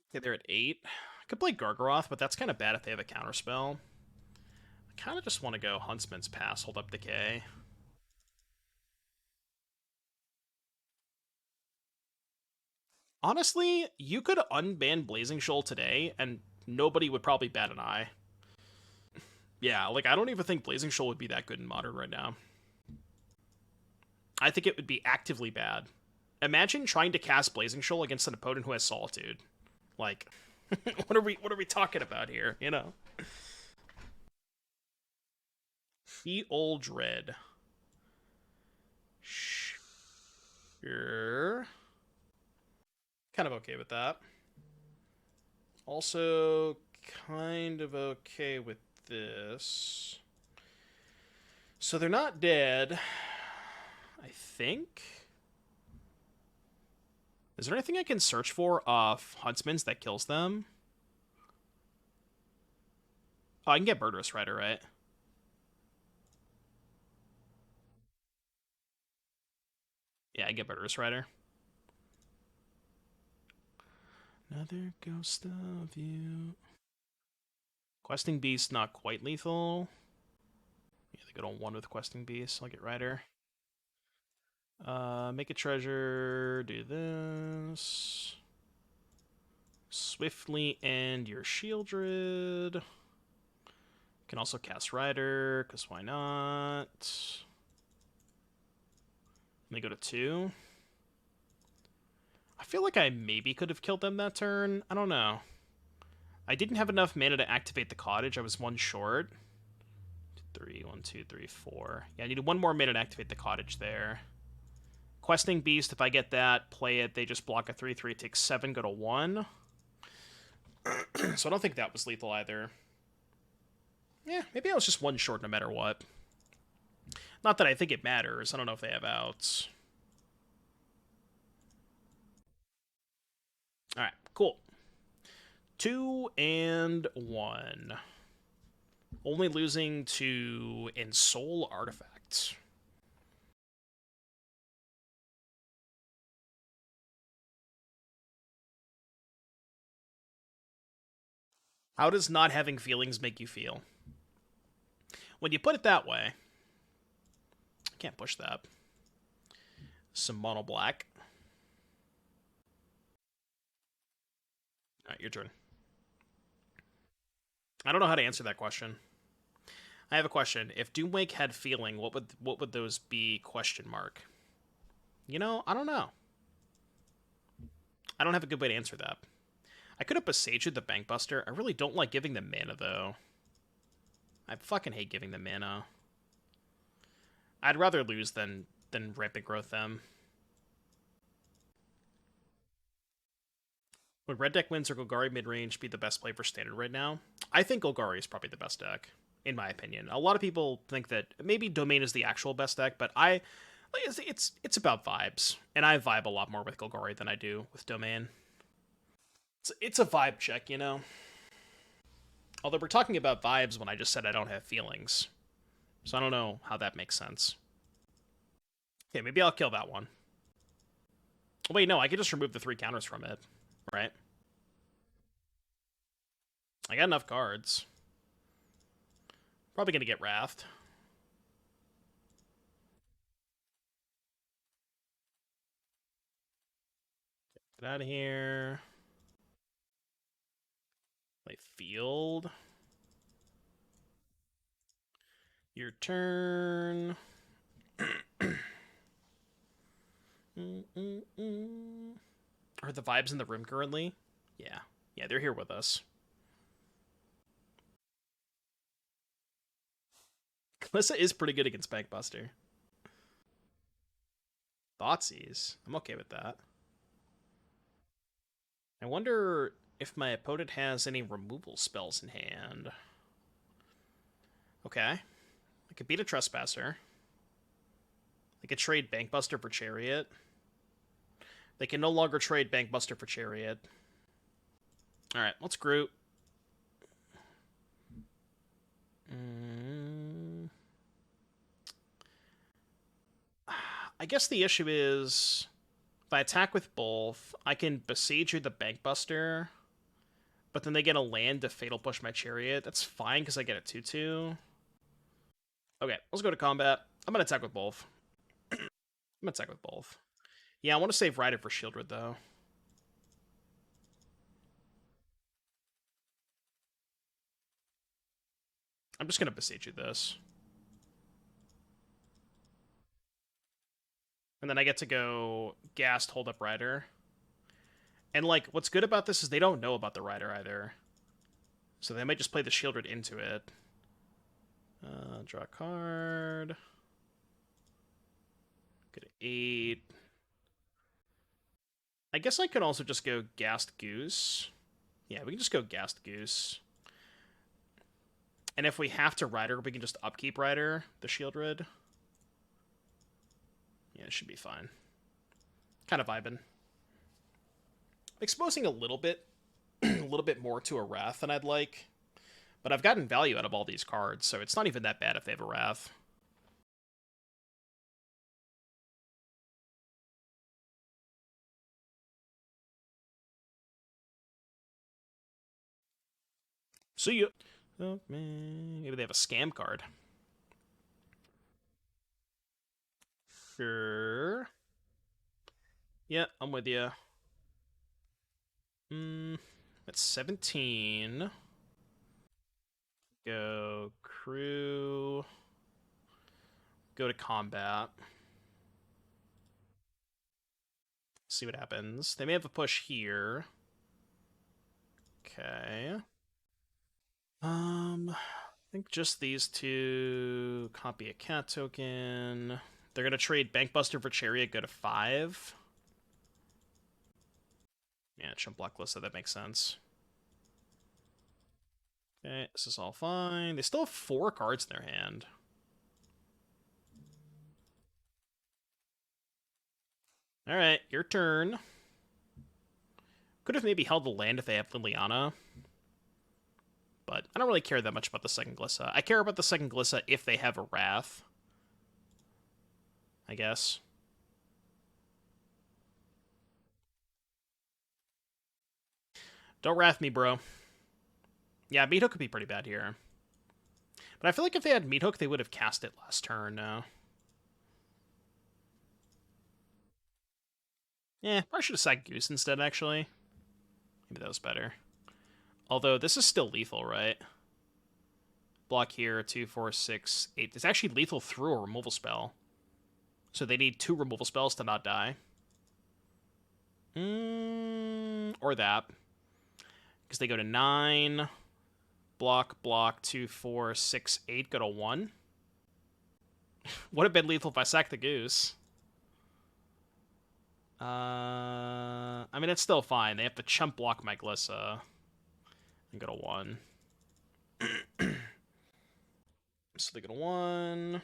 Okay, they're at 8. I could play Gargaroth, but that's kind of bad if they have a counterspell. I kind of just want to go Huntsman's Pass, hold up Decay. Honestly, you could unban Blazing Shoal today, and nobody would probably bat an eye. Yeah, like, I don't even think Blazing Shoal would be that good in Modern right now. I think it would be actively bad. Imagine trying to cast Blazing Shoal against an opponent who has Solitude. Like, what are we talking about here, you know? The Old Red. Sure. Kind of okay with that. Also, kind of okay with this. So they're not dead, I think. Is there anything I can search for off Huntsman's that kills them? Oh, I can get Murderous Rider, right? Yeah, I can get Murderous Rider. Another ghost of you. Questing Beast, not quite lethal. Good on 1 with Questing Beast. I'll get Rider. Make a treasure. Do this. Swiftly end your Shieldred. Can also cast Rider, because why not? Let me go to 2. I feel like I maybe could have killed them that turn. I don't know. I didn't have enough mana to activate the cottage. I was 1 short. 3, 1, 2, 3, 4. Yeah, I needed 1 more mana to activate the cottage there. Questing Beast, if I get that, play it. They just block a 3/3, take 7, go to 1. So I don't think that was lethal either. Yeah, maybe I was just 1 short no matter what. Not that I think it matters. I don't know if they have outs. Alright, cool. 2 and 1. Only losing to Ensoul Artifacts. How does not having feelings make you feel? When you put it that way, I can't push that. Some mono black. Alright, your turn. I don't know how to answer that question. I have a question. If Doomwake had feeling, what would those be? Question mark. You know, I don't know. I don't have a good way to answer that. I could have Boseiju the Bankbuster. I really don't like giving them mana, though. I fucking hate giving them mana. I'd rather lose than Rampant Growth them. Would Red Deck Wins or Golgari midrange be the best play for Standard right now? I think Golgari is probably the best deck, in my opinion. A lot of people think that maybe Domain is the actual best deck, but it's about vibes, and I vibe a lot more with Golgari than I do with Domain. It's a vibe check, you know? Although we're talking about vibes when I just said I don't have feelings. So I don't know how that makes sense. Okay, maybe I'll kill that one. Wait, no, I could just remove the 3 counters from it, right? I got enough cards. Probably gonna get Wrathed. Get out of here. Play field. Your turn. Are the vibes in the room currently? Yeah. Yeah, they're here with us. Glissa is pretty good against Bankbuster. Thoughtseize. I'm okay with that. I wonder if my opponent has any removal spells in hand. Okay. I could beat a Trespasser. They could trade Bankbuster for Chariot. They can no longer trade Bankbuster for Chariot. Alright, let's group. I guess the issue is, if I attack with both, I can Boseiju the Bankbuster, but then they get a land to Fatal Push my Chariot. That's fine, because I get a 2/2. Okay, let's go to combat. I'm going to attack with both. Yeah, I want to save Rider for Shieldred, though. I'm just going to Boseiju this. And then I get to go Ghast, hold up Rider. And, like, what's good about this is they don't know about the Rider either. So they might just play the Shieldred into it. Draw a card. Go to 8. I guess I could also just go Ghast Goose. Yeah, we can just go Ghast Goose. And if we have to Rider, we can just upkeep Rider, the Shieldred. Yeah, it should be fine. Kind of vibing. Exposing a little bit more to a Wrath than I'd like. But I've gotten value out of all these cards, so it's not even that bad if they have a Wrath. See ya. Oh, man. Maybe they have a scam card. Sure. Yeah, I'm with you. That's 17. Go crew. Go to combat. See what happens. They may have a push here. Okay. I think just these two. Copy a cat token. They're gonna trade Bankbuster for Chariot. Go to 5. Yeah, chump block Glissa. That makes sense. Okay, this is all fine. They still have 4 cards in their hand. Alright, your turn. Could have maybe held the land if they have Liliana. But I don't really care that much about the second Glissa. I care about the second Glissa if they have a Wrath. I guess. Don't Wrath me, bro. Yeah, Meathook could be pretty bad here. But I feel like if they had Meathook, they would have cast it last turn now. Yeah, probably should have sacked Goose instead, actually. Maybe that was better. Although, this is still lethal, right? Block here, 2, 4, 6, 8. It's actually lethal through a removal spell. So they need 2 removal spells to not die. Or that. Because they go to 9. Block, 2, 4, 6, 8. Go to 1. Would have been lethal if I sacked the Goose. I mean, it's still fine. They have to chump block my Glissa. And go to 1. So they go to 1.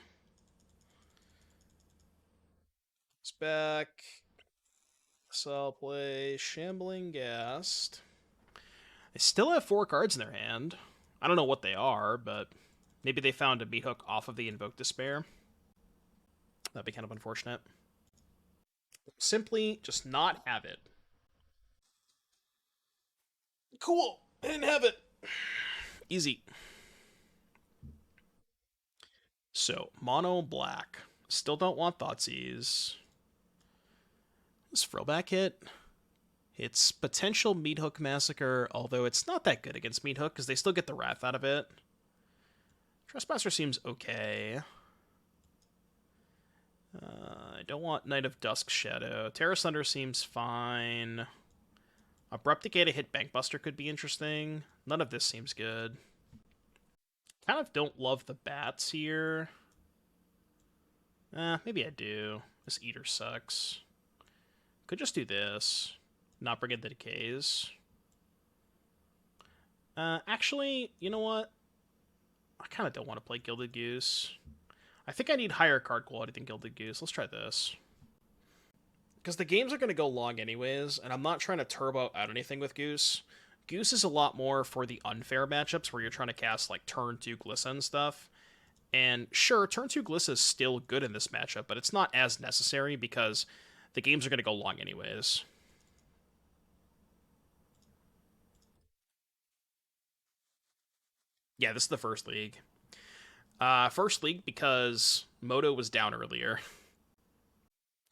It's back. So I'll play Shambling Ghast. They still have 4 cards in their hand. I don't know what they are, but maybe they found a Meathook off of the Invoke Despair. That'd be kind of unfortunate. Simply just not have it. Cool. I didn't have it. Easy. So, mono black. Still don't want Thoughtseize. Does Frillback hit? It's potential Meathook Massacre, although it's not that good against Meathook because they still get the Wrath out of it. Trespasser seems okay. I don't want Knight of Dusk Shadow. Tear Asunder seems fine. Abrupt Decay to hit Bankbuster could be interesting. None of this seems good. Kind of don't love the bats here. Maybe I do. This Eater sucks. Could just do this. Not bring in the decays. Actually, you know what? I kind of don't want to play Gilded Goose. I think I need higher card quality than Gilded Goose. Let's try this. Because the games are going to go long anyways, and I'm not trying to turbo out anything with Goose. Goose is a lot more for the unfair matchups where you're trying to cast like turn 2 Glissa and stuff. And sure, turn 2 Glissa is still good in this matchup, but it's not as necessary because the games are going to go long anyways. Yeah, this is the first league. First league because Moto was down earlier.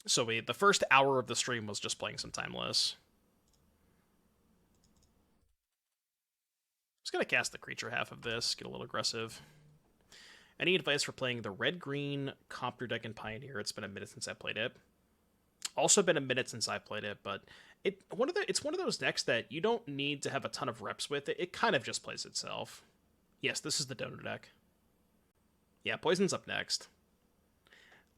So the first hour of the stream was just playing some Timeless. I'm just going to cast the creature half of this, get a little aggressive. Any advice for playing the red-green Compter deck in Pioneer? It's been a minute since I played it. Also been a minute since I played it, but it's one of those decks that you don't need to have a ton of reps with. It kind of just plays itself. Yes, this is the Dono deck. Yeah, Poison's up next.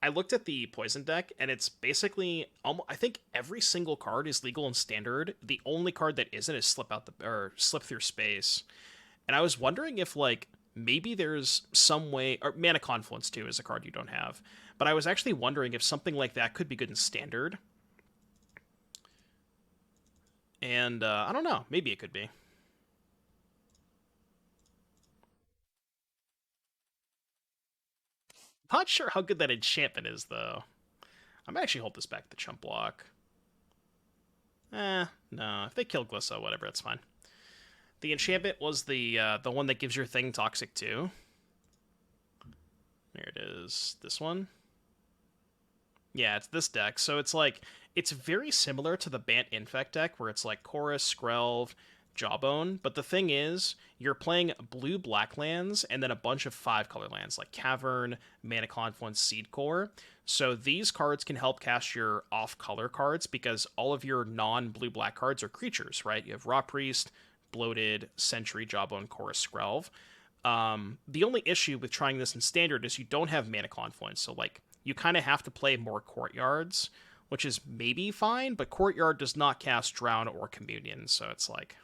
I looked at the Poison deck, and it's basically I think every single card is legal in Standard. The only card that isn't is Slip Through Space. And I was wondering if like maybe there's some way, or Mana Confluence too is a card you don't have. But I was actually wondering if something like that could be good in Standard. And I don't know, maybe it could be. Not sure how good that enchantment is, though. I might actually hold this back to chump block. No. If they kill Glissa, whatever, that's fine. The enchantment was the one that gives your thing Toxic too. There it is. This one. Yeah, it's this deck. So it's like it's very similar to the Bant Infect deck where it's like Chorus, Skrelv, Jawbone, but the thing is, you're playing blue black lands and then a bunch of 5-color lands like Cavern, Mana Confluence, Seed Core. So these cards can help cast your off-color cards because all of your non-blue black cards are creatures, right? You have Raw Priest, Bloated, Sentry, Jawbone, Chorus, Skrelv. The only issue with trying this in standard is you don't have Mana Confluence, so like you kind of have to play more Courtyards, which is maybe fine, but Courtyard does not cast Drown or Communion, so it's like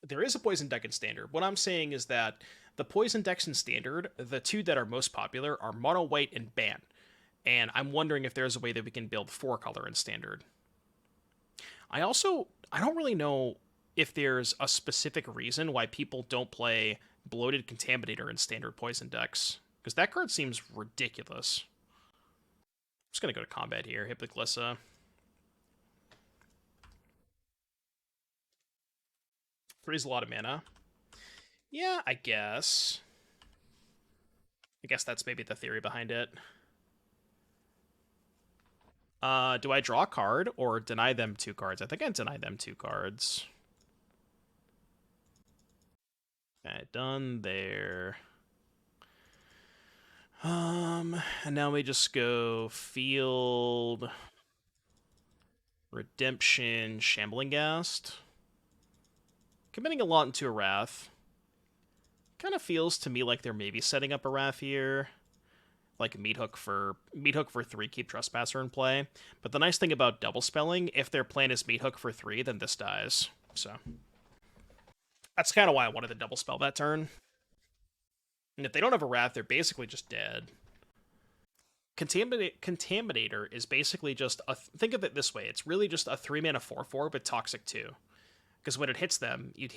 there is a poison deck in standard. What I'm saying is that the poison decks in standard, the two that are most popular are mono white and ban. And I'm wondering if there's a way that we can build 4-color in standard. I don't really know if there's a specific reason why people don't play Bloated Contaminator in standard poison decks. Because that card seems ridiculous. I'm just gonna go to combat here, hit the Glissa. Freeze a lot of mana. Yeah, I guess. I guess that's maybe the theory behind it. Do I draw a card or deny them 2 cards? I think I deny them 2 cards. Okay, done there. And now we just go field, redemption, shambling ghast. Committing a lot into a wrath. Kind of feels to me like they're maybe setting up a wrath here. Like meat hook for 3, keep trespasser in play. But the nice thing about double spelling, if their plan is meat hook for 3, then this dies. So that's kind of why I wanted to double spell that turn. And if they don't have a wrath, they're basically just dead. Contaminator is basically just a. Think of it this way: it's really just a 3-mana 4/4, but toxic 2. Because when it hits them, you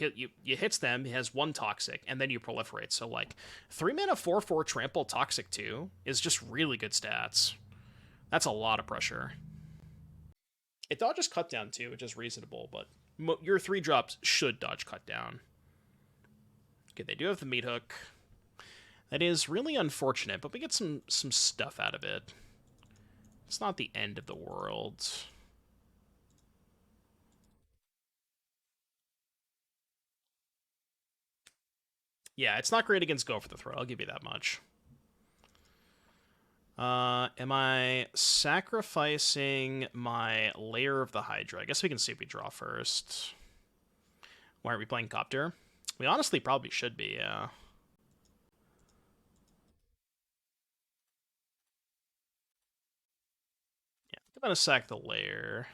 hits them, it has 1 toxic, and then you proliferate. So like 3-mana 4/4 trample toxic 2 is just really good stats. That's a lot of pressure. It dodges cut down too, which is reasonable, but your 3 drops should dodge cut down. Okay, they do have the meat hook. That is really unfortunate, but we get some stuff out of it. It's not the end of the world. Yeah, it's not great against Go for the Throat, I'll give you that much. Am I sacrificing my Lair of the Hydra? I guess we can see if we draw first. Why are we playing Copter? We honestly probably should be, yeah. Yeah, I'm gonna sack the Lair.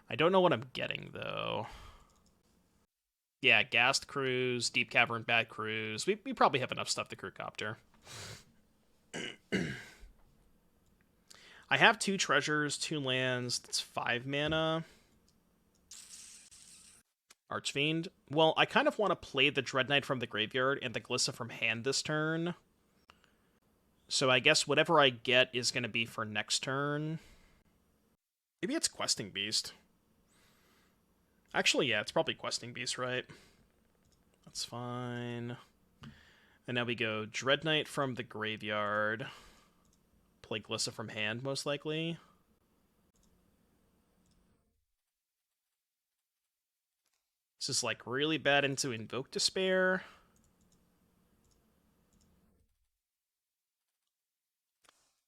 I don't know what I'm getting, though. Yeah, Ghast Cruise, Deep-Cavern Bat Cruise. We probably have enough stuff to crew Copter. I have 2 treasures, 2 lands. That's 5 mana. Archfiend. Well, I kind of want to play the Dread Knight from the graveyard and the Glissa from hand this turn. So I guess whatever I get is going to be for next turn. Maybe it's Questing Beast. Actually, yeah, it's probably Questing Beast, right? That's fine. And now we go Dread Knight from the graveyard. Play Glissa from hand, most likely. This is like really bad into Invoke Despair.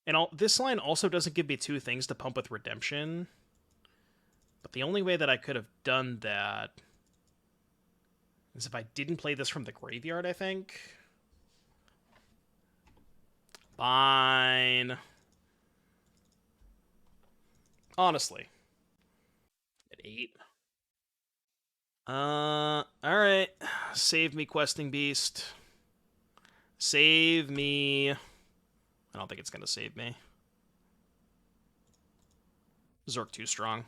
And this line also doesn't give me 2 things to pump with Redemption. But the only way that I could have done that is if I didn't play this from the graveyard, I think. Fine. Honestly. At 8. Alright. Save me, Questing Beast. Save me. I don't think it's gonna save me. Zork too strong.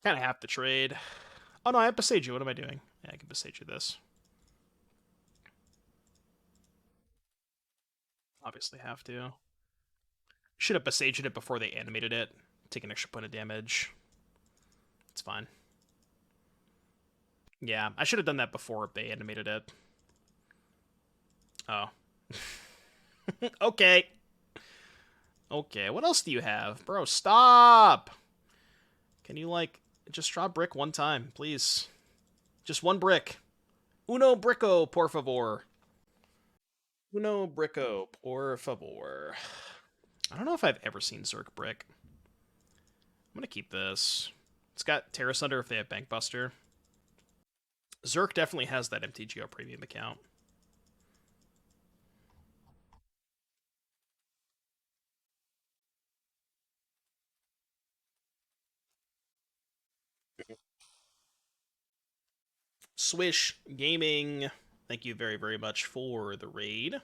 Kind of have to trade. Oh no, I have Boseiju. What am I doing? Yeah, I can Boseiju this. Obviously have to. Should have Boseiju it before they animated it. Take an extra point of damage. It's fine. Yeah, I should have done that before they animated it. Oh. Okay. Okay, what else do you have? Bro, stop! Can you, like, just draw brick one time, please? Just one brick. Uno bricko, por favor. Uno bricko, por favor. I don't know if I've ever seen Zerk brick. I'm gonna keep this. It's got Tear Asunder if they have Bankbuster. Zerk definitely has that MTGO premium account. Swish Gaming, thank you very, very much for the raid.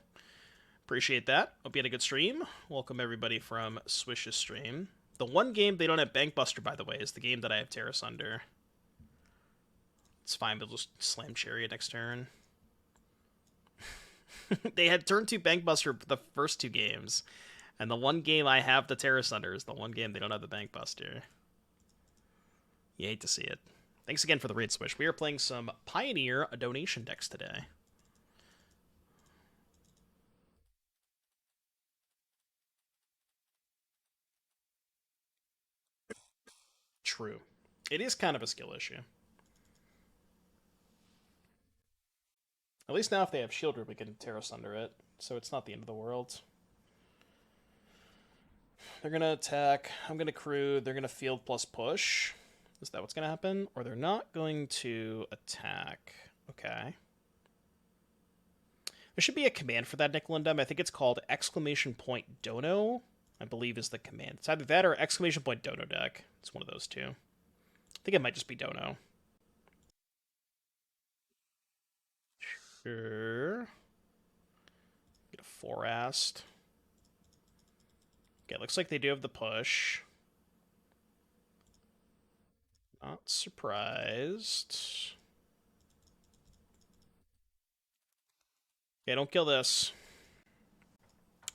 Appreciate that. Hope you had a good stream. Welcome everybody from Swish's stream. The one game they don't have Bankbuster, by the way, is the game that I have Tear Asunder. It's fine, but just slam Chariot next turn. They had turn 2 Bankbuster the first 2 games, and the one game I have the Tear Asunder is the one game they don't have the Bankbuster. You hate to see it. Thanks again for the raid, Swish. We are playing some Pioneer donation decks today. True. It is kind of a skill issue. At least now if they have Shield, we can Tear Asunder it, so it's not the end of the world. They're going to attack. I'm going to crew. They're going to field plus push. Is that what's going to happen? Or they're not going to attack. Okay. There should be a command for that, Nickel and Dumb. I think it's called !Dono, I believe is the command. It's either that or !Dono deck. It's one of those two. I think it might just be Dono. Sure. Get a Forast. Okay, looks like they do have the push. Not surprised. Yeah, don't kill this.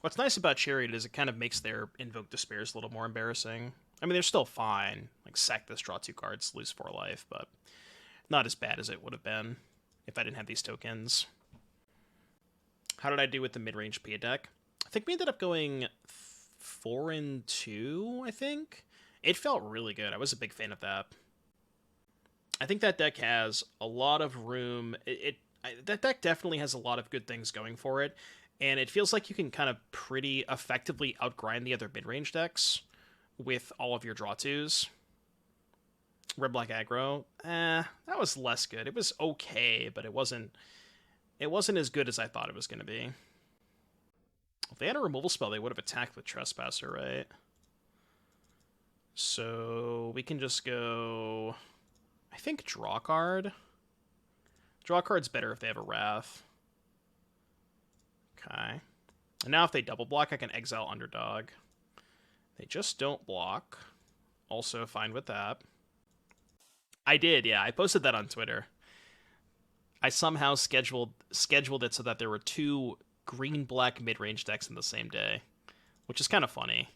What's nice about Chariot is it kind of makes their Invoke Despairs a little more embarrassing. I mean, they're still fine. Like, sack this, draw 2 cards, lose 4 life, but not as bad as it would have been if I didn't have these tokens. How did I do with the mid-range Pia deck? I think we ended up going 4-2, I think? It felt really good. I was a big fan of that. I think that deck has a lot of room. That deck definitely has a lot of good things going for it, and it feels like you can kind of pretty effectively outgrind the other mid-range decks with all of your draw 2s. Red-black aggro, that was less good. It was okay, but it wasn't as good as I thought it was going to be. If they had a removal spell, they would have attacked with Trespasser, right? So we can just go, I think, draw card. Draw card's better if they have a Wrath. Okay. And now if they double block, I can exile Underdog. They just don't block. Also fine with that. I did, yeah. I posted that on Twitter. I somehow scheduled it so that there were 2 green-black mid-range decks in the same day, which is kind of funny.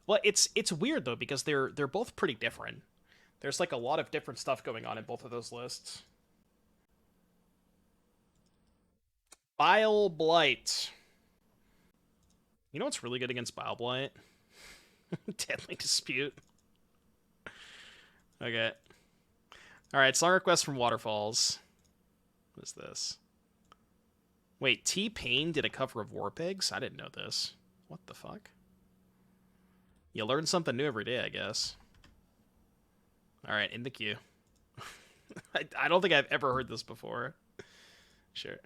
Well, it's weird, though, because they're both pretty different. There's, like, a lot of different stuff going on in both of those lists. Bile Blight. You know what's really good against Bile Blight? Deadly Dispute. Okay. Alright, song request from Waterfalls. What is this? Wait, T-Pain did a cover of War Pigs? I didn't know this. What the fuck? You learn something new every day, I guess. Alright, in the queue. I don't think I've ever heard this before. Sure.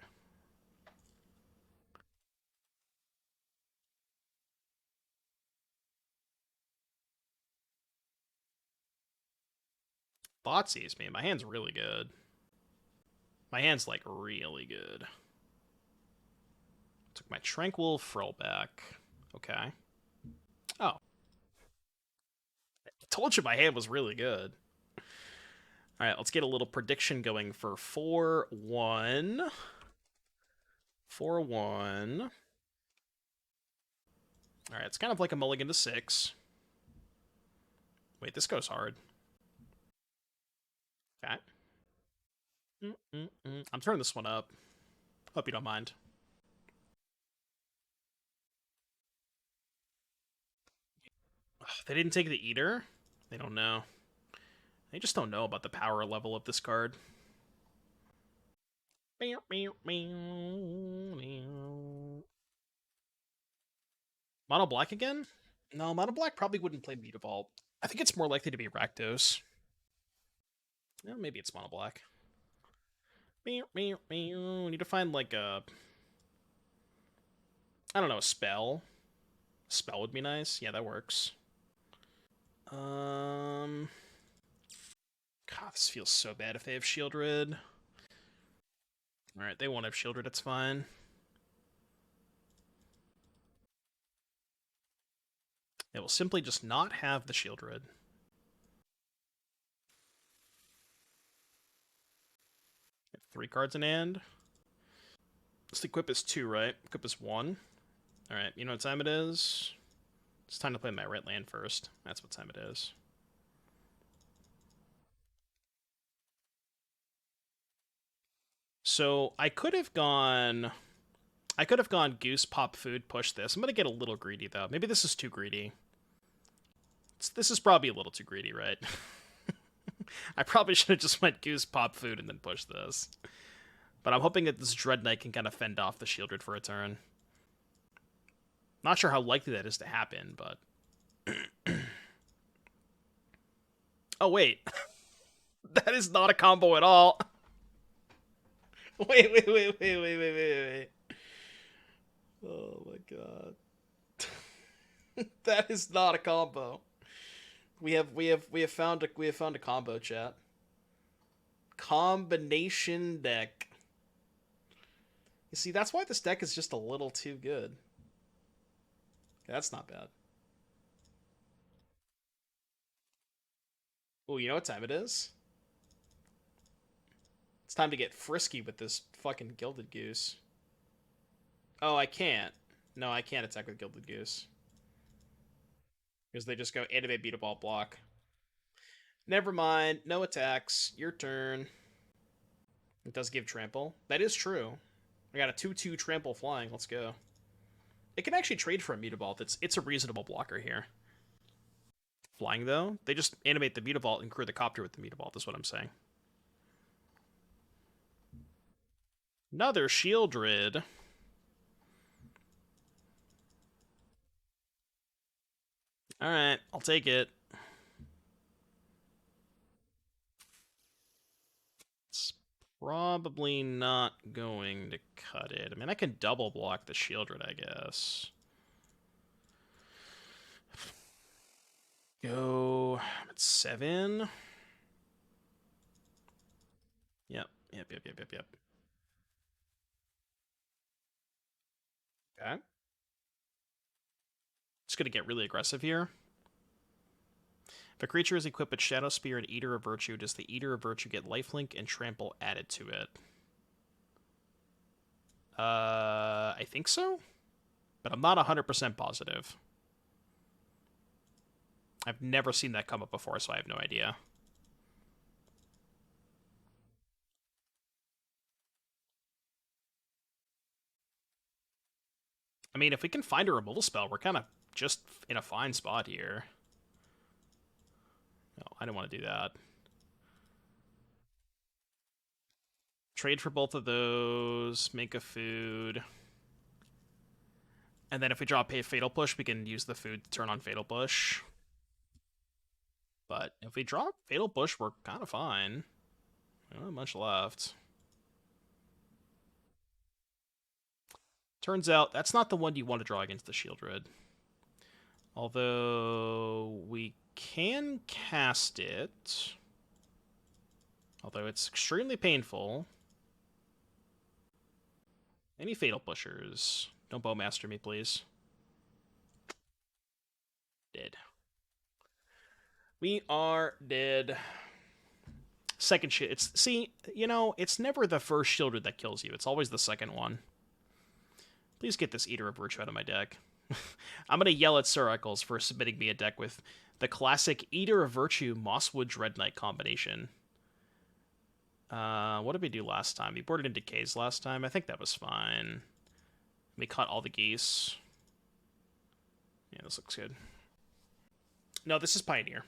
Thoughtseize, man. My hand's really good. My hand's, like, really good. Took my Tranquil Frillback. Okay. Oh. I told you my hand was really good. Alright, let's get a little prediction going for 4-1. 4-1. Alright, it's kind of like a mulligan to 6. Wait, this goes hard. Okay. I'm turning this one up. Hope you don't mind. Ugh, they didn't take the Eater? They don't know. They just don't know about the power level of this card. Mono black again? No, mono black probably wouldn't play Mutavault. I think it's more likely to be Rakdos. Yeah, maybe it's mono black. We need to find like a, I don't know, a spell. A spell would be nice. Yeah, that works. God, this feels so bad if they have Shieldred. Alright, they won't have Shieldred, it's fine. They will simply just not have the Shieldred. Three cards in hand. This equip is 2, right? Equip is 1. Alright, you know what time it is? It's time to play my red land first. That's what time it is. So I could have gone Goose, Pop Food, push this. I'm gonna get a little greedy though. Maybe this is too greedy. This is probably a little too greedy, right? I probably should have just went Goose, Pop Food, and then push this. But I'm hoping that this Dread Knight can kind of fend off the Shieldred for a turn. Not sure how likely that is to happen, but... Oh, wait. That is not a combo at all. Wait. Oh my god. That is not a combo. We have found a combo, chat. Combination deck. You see, that's why this deck is just a little too good. That's not bad. Oh, you know what time it is? It's time to get frisky with this fucking Gilded Goose. Oh, I can't. No, I can't attack with Gilded Goose. Because they just go animate beat a ball block. Never mind. No attacks. Your turn. It does give trample. That is true. I got a 2/2 trample flying. Let's go. It can actually trade for a Mutavault. It's a reasonable blocker here. Flying, though, they just animate the Mutavault and crew the Copter with the Mutavault, is what I'm saying. Another Shieldred. Alright, I'll take it. It's probably not going to cut it. I mean, I can double block the Shieldred, I guess. Go at 7. Yep. Okay. Just gonna get really aggressive here. If a creature is equipped with Shadow Spear and Eater of Virtue, does the Eater of Virtue get lifelink and trample added to it? I think so? But I'm not 100% positive. I've never seen that come up before, so I have no idea. I mean, if we can find a removal spell, we're kind of just in a fine spot here. No, I don't want to do that. Trade for both of those, make a food. And then if we draw a Fatal Push, we can use the food to turn on Fatal Push. But if we draw Fatal Push, we're kind of fine. Not much left. Turns out, that's not the one you want to draw against the Shieldred. Although, we can cast it. Although it's extremely painful. Any Fatal Pushers? Don't Bowmaster me, please. Dead. We are dead. Second shit. See, you know, it's never the first Shieldred that kills you. It's always the second one. Please get this Eater of Virtue out of my deck. I'm going to yell at Sir Eccles for submitting me a deck with the classic Eater of Virtue Mosswood Dread Knight combination. What did we do last time? We boarded in Decays last time. I think that was fine. We caught all the geese. Yeah, this looks good. No, this is Pioneer.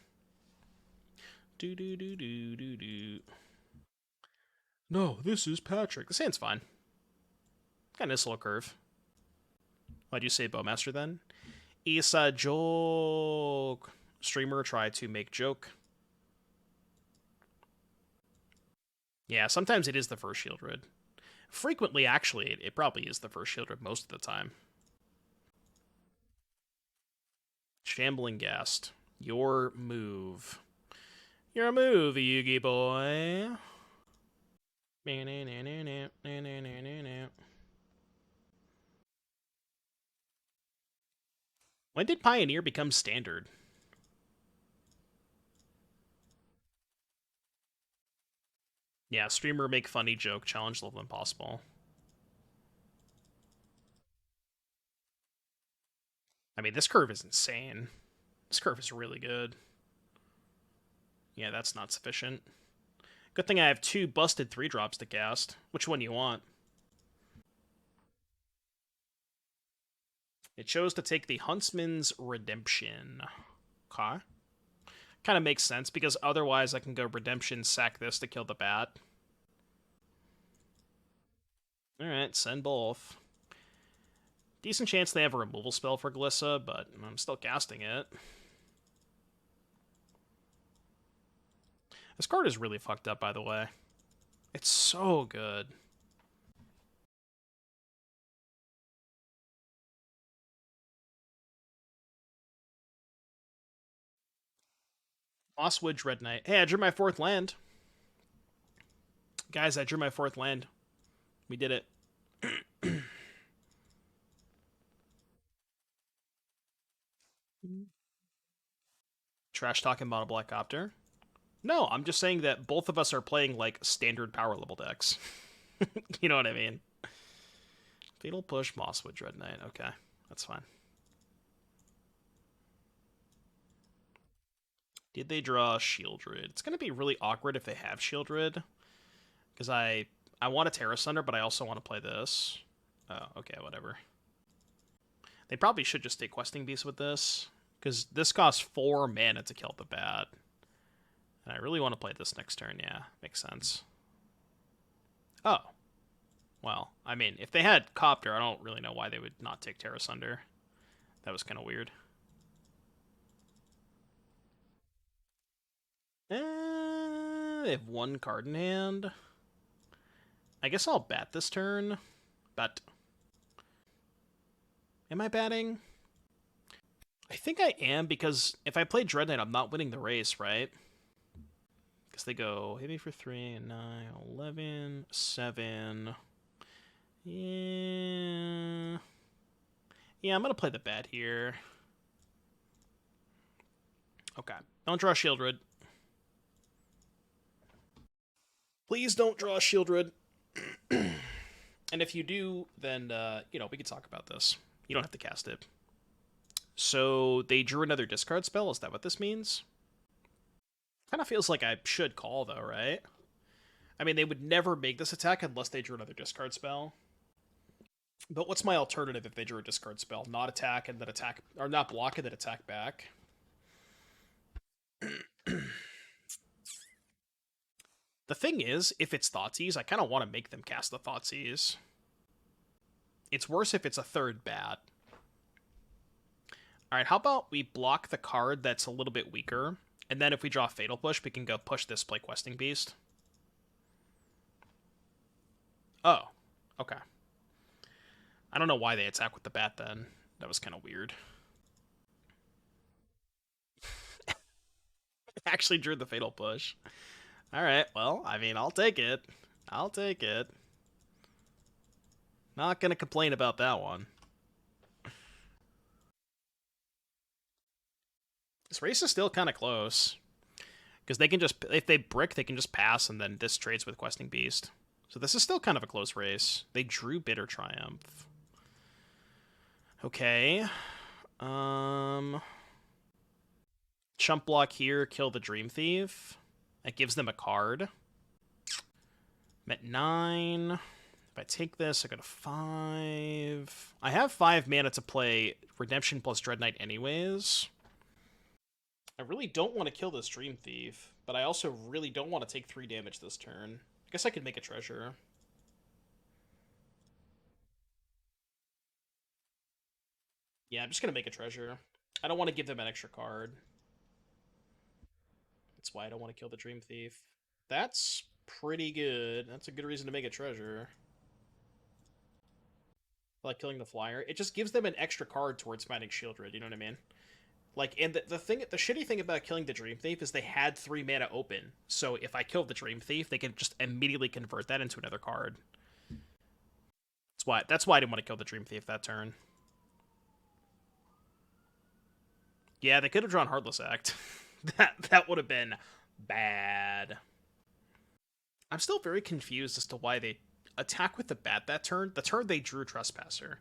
Do. No, this is Patrick. This hand's fine. Got a nice little curve. Why'd you say Bowmaster then? It's a joke. Streamer tried to make joke. Yeah, sometimes it is the first Shieldred. Frequently, actually, it probably is the first Shieldred most of the time. Shambling Ghast. Your move. Your move, Yugi boy. When did Pioneer become standard? Yeah, streamer make funny joke, challenge level impossible. I mean, this curve is insane. This curve is really good. Yeah, that's not sufficient. Good thing I have 2 busted 3-drops to cast. Which one you want? It chose to take the Huntsman's Redemption. Okay. Kind of makes sense, because otherwise I can go Redemption, sack this to kill the bat. Alright, send both. Decent chance they have a removal spell for Glissa, but I'm still casting it. This card is really fucked up, by the way. It's so good. Mosswood Dread Knight. Hey, I drew my 4th land. Guys, I drew my 4th land. We did it. Trash talking about a Black Copter. No, I'm just saying that both of us are playing, like, standard power level decks. You know what I mean? Fatal Push, Mosswood Dread Knight. Okay, that's fine. Did they draw Shieldred? It's going to be really awkward if they have Shieldred. Because I want a Tear Asunder, but I also want to play this. Oh, okay, whatever. They probably should just stay Questing Beast with this. Because this costs 4 mana to kill the bat. And I really want to play this next turn, yeah. Makes sense. Oh. Well, I mean, if they had Copter, I don't really know why they would not take Tear Asunder. That was kind of weird. They have 1 card in hand. I guess I'll bat this turn. But am I batting? I think I am, because if I play Dread Knight, I'm not winning the race, right? Because they go, hit me for 3, 9, 11, 7. Yeah. Yeah, I'm going to play the bat here. Okay. Don't draw Shieldred. Please don't draw Shieldred. And if you do, then, you know, we could talk about this. You don't have to cast it. So they drew another discard spell? Is that what this means? Kind of feels like I should call, though, right? I mean, they would never make this attack unless they drew another discard spell. But what's my alternative if they drew a discard spell? Not attack and then attack... Or not block and then attack back. The thing is, if it's Thoughtseize, I kind of want to make them cast the Thoughtseize. It's worse if it's a 3rd bat. Alright, how about we block the card that's a little bit weaker, and then if we draw Fatal Push, we can go push this, play Questing Beast. Oh, okay. I don't know why they attack with the bat then. That was kind of weird. Actually drew the Fatal Push. Alright, well, I mean, I'll take it. I'll take it. Not gonna complain about that one. This race is still kind of close. Because they can just, if they brick, they can just pass, and then this trades with Questing Beast. So this is still kind of a close race. They drew Bitter Triumph. Okay. Chump block here, kill the Dream Thief. That gives them a card. I'm at 9. If I take this, I go to 5. I have 5 mana to play Redemption plus Dread Knight anyways. I really don't want to kill this Dream Thief, but I also really don't want to take 3 damage this turn. I guess I could make a treasure. Yeah, I'm just going to make a treasure. I don't want to give them an extra card. That's why I don't want to kill the Dream Thief. That's pretty good. That's a good reason to make a treasure. I like killing the flyer. It just gives them an extra card towards finding Shieldred, you know what I mean? Like, and the shitty thing about killing the Dream Thief is they had 3 mana open. So if I killed the Dream Thief, they can just immediately convert that into another card. That's why I didn't want to kill the Dream Thief that turn. Yeah, they could have drawn Heartless Act. that would have been bad. I'm still very confused as to why they attack with the bat that turn. The turn they drew Trespasser.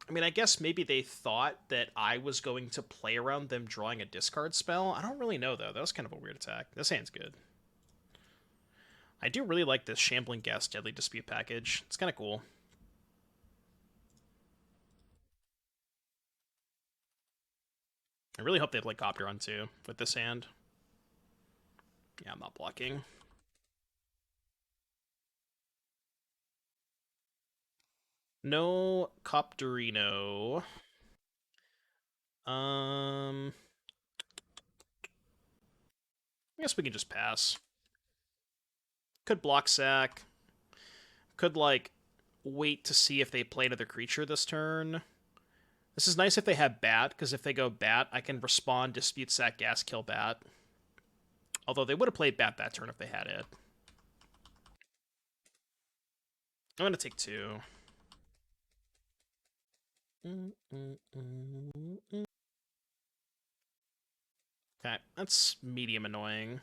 I mean, I guess maybe they thought that I was going to play around them drawing a discard spell. I don't really know, though. That was kind of a weird attack. This hand's good. I do really like this Shambling Ghast Deadly Dispute package. It's kind of cool. I really hope they play Copter on too with this hand. Yeah, I'm not blocking. No Copterino. I guess we can just pass. Could block sack. Could, like, wait to see if they play another creature this turn. This is nice if they have Bat, because if they go Bat, I can respond, Dispute, sack, gas, kill Bat. Although they would have played Bat that turn if they had it. I'm going to take 2. Okay, that's medium annoying.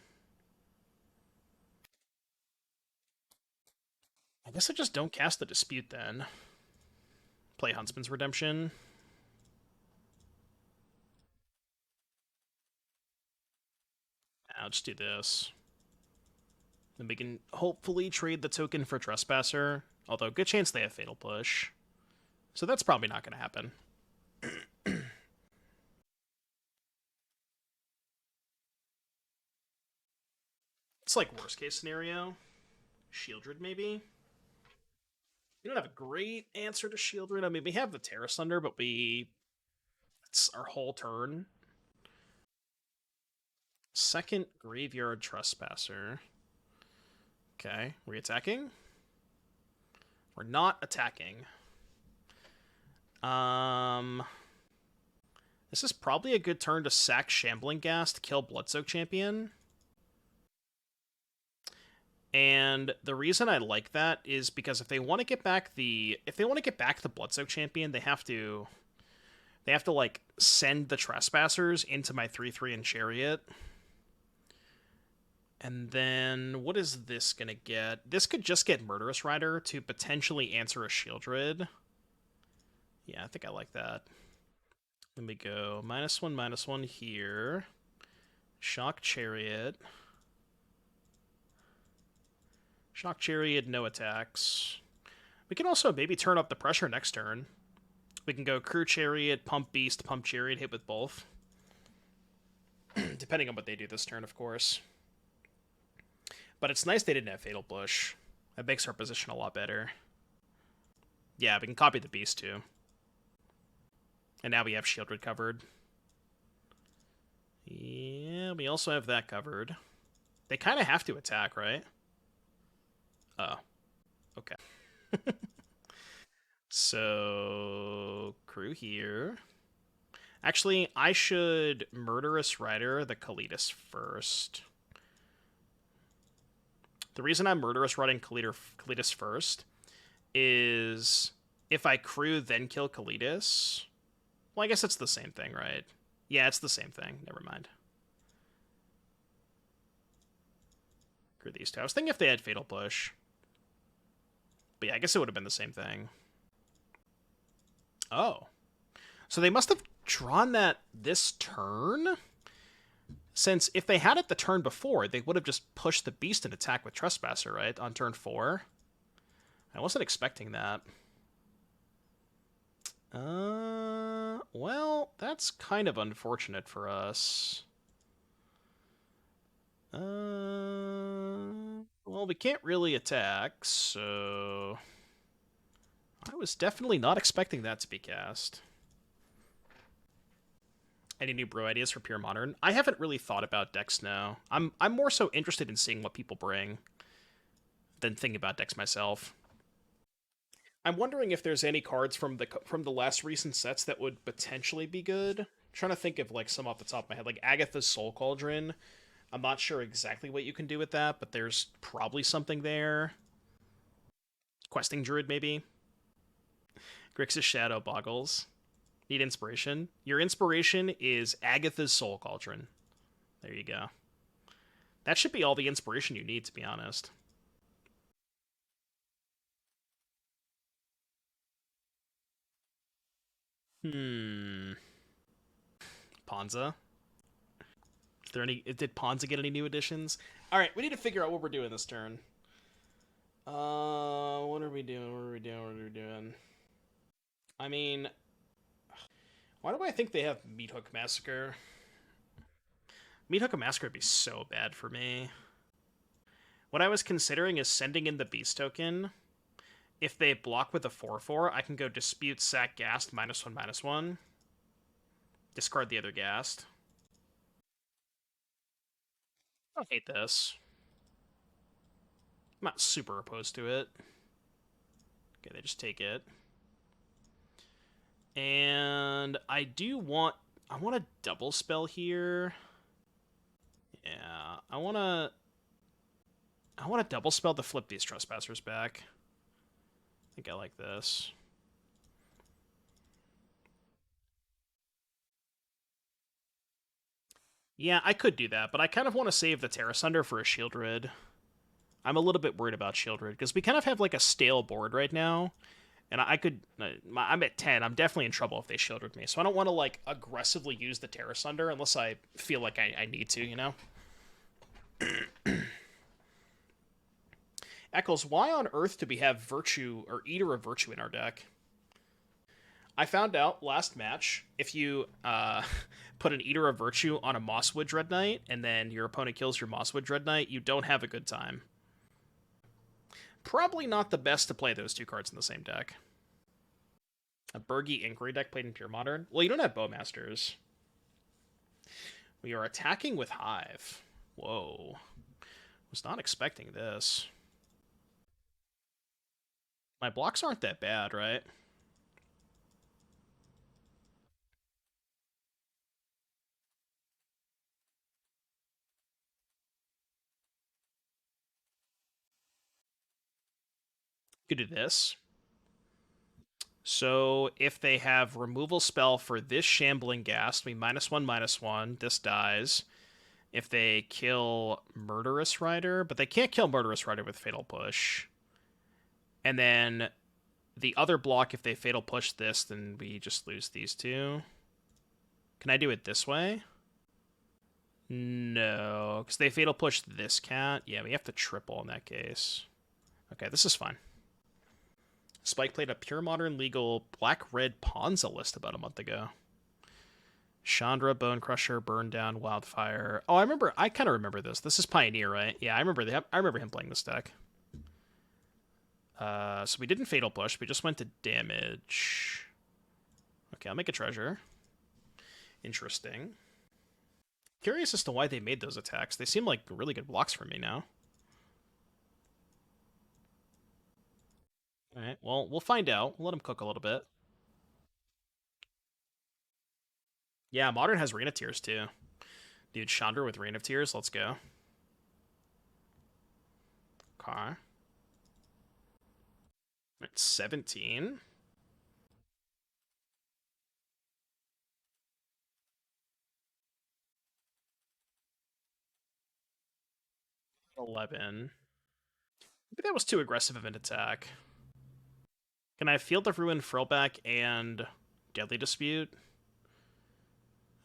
I guess I just don't cast the Dispute then. Play Huntsman's Redemption. I'll just do this. Then we can hopefully trade the token for Trespasser. Although, good chance they have Fatal Push. So that's probably not going to happen. It's like worst case scenario. Shieldred, maybe? We don't have a great answer to Shieldred. I mean, we have the Tear Asunder, but it's our whole turn. Second Graveyard Trespasser. Okay, we attacking? We're not attacking. This is probably a good turn to sack Shambling Ghast, kill Bloodsoak Champion. And the reason I like that is because if they want to get back the Bloodsoak Champion, they have to like send the Trespassers into my 3/3 and Chariot. And then what is this gonna get? This could just get Murderous Rider to potentially answer a Shieldred. Yeah, I think I like that. Then we go -1/-1 here. Shock Chariot. Shock Chariot, no attacks. We can also maybe turn up the pressure next turn. We can go Crew Chariot, Pump Beast, Pump Chariot, hit with both. Depending on what they do this turn, of course. But it's nice they didn't have Fatal Push. That makes our position a lot better. Yeah, we can copy the Beast too. And now we have Shieldred covered. Yeah, we also have that covered. They kind of have to attack, right? Oh. Okay. So, Crew here. Actually, I should Murderous Rider the Kalitas first. The reason I'm Murderous Riding Kalitas first is if I Crew then kill Kalitas... Well, I guess it's the same thing, right? Yeah, it's the same thing. Never mind. Crew these two. I was thinking if they had Fatal Push. But yeah, I guess it would have been the same thing. Oh. So they must have drawn that this turn? Since if they had it the turn before, they would have just pushed the beast and attack with Trespasser, right? On turn 4. I wasn't expecting that. Well, that's kind of unfortunate for us. Well, we can't really attack, so... I was definitely not expecting that to be cast. Any new brew ideas for Pure Modern? I haven't really thought about decks now. I'm more so interested in seeing what people bring than thinking about decks myself. I'm wondering if there's any cards from the last recent sets that would potentially be good. I'm trying to think of like some off the top of my head, like Agatha's Soul Cauldron. I'm not sure exactly what you can do with that, but there's probably something there. Questing Druid, maybe. Grixis Shadow Boggles. Need inspiration? Your inspiration is Agatha's Soul Cauldron. There you go. That should be all the inspiration you need, to be honest. Ponza? Is there any? Did Ponza get any new additions? All right, we need to figure out what we're doing this turn. What are we doing? What are we doing? What are we doing? I mean, why do I think they have Meathook Massacre? Meathook Massacre would be so bad for me. What I was considering is sending in the Beast token. If they block with a 4/4, I can go Dispute, Sack, Ghast, -1/-1. Discard the other Ghast. I hate this. I'm not super opposed to it. Okay, they just take it. And I want a double spell here. Yeah, I want to double spell to flip these Trespassers back. I think I like this. Yeah, I could do that, but I kind of want to save the Tear Asunder for a Shield Rid. I'm a little bit worried about Shield Rid, because we kind of have like a stale board right now, and I could... I'm at 10, I'm definitely in trouble if they Shield Rid me, so I don't want to like aggressively use the Tear Asunder unless I feel like I need to, you know? Eccles, why on earth do we have Virtue, or Eater of Virtue in our deck? I found out last match, if you put an Eater of Virtue on a Mosswood Dread Knight, and then your opponent kills your Mosswood Dread Knight, you don't have a good time. Probably not the best to play those two cards in the same deck. A Burgy Inquiry deck played in Pure Modern? Well, you don't have Bowmasters. We are attacking with Hive. Whoa. Was not expecting this. My blocks aren't that bad, right? Could do this. So if they have removal spell for this Shambling Ghast, we -1/-1. This dies. If they kill Murderous Rider, but they can't kill Murderous Rider with Fatal Push. And then the other block, if they Fatal Push this, then we just lose these two. Can I do it this way? No, because they Fatal Push this cat. Yeah, we have to triple in that case. Okay, this is fine. Spike played a Pure Modern legal black-red Ponza list about a month ago. Chandra, Bone Crusher, Burn Down, Wildfire. Oh, I kind of remember this. This is Pioneer, right? Yeah, I remember him playing this deck. So we didn't Fatal Push. We just went to damage. Okay, I'll make a treasure. Interesting. Curious as to why they made those attacks. They seem like really good blocks for me now. Alright, well, we'll find out. We'll let him cook a little bit. Yeah, Modern has Rain of Tears, too. Dude, Chandra with Rain of Tears, let's go. Okay. It's 17. $11. Maybe that was too aggressive of an attack. Can I Field of Ruin, Frillback, and Deadly Dispute?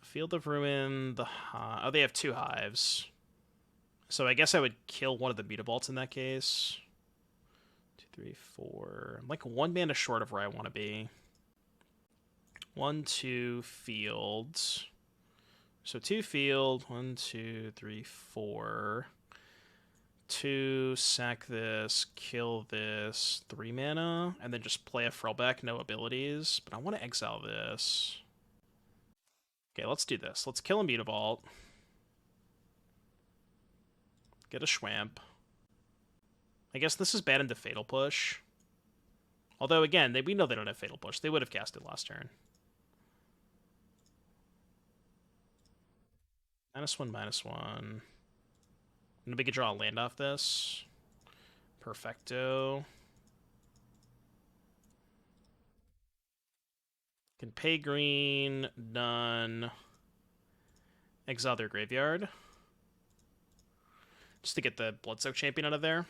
Field of Ruin, oh, they have 2 hives. So I guess I would kill one of the Mutabolts in that case. 2, 3, 4. I'm like 1 mana short of where I want to be. 1, 2 fields. So 2 field, 1, 2, 3, 4. 2, sack this, kill this, 3 mana, and then just play a Frillback, no abilities. But I want to exile this. Okay, let's do this. Let's kill a Mutavault. Get a Schwamp. I guess this is bad into Fatal Push. Although, again, we know they don't have Fatal Push. They would have cast it last turn. -1, -1. And we could draw a land off this. Perfecto. Can pay green, none. Exile their graveyard. Just to get the Bloodsoak Champion out of there.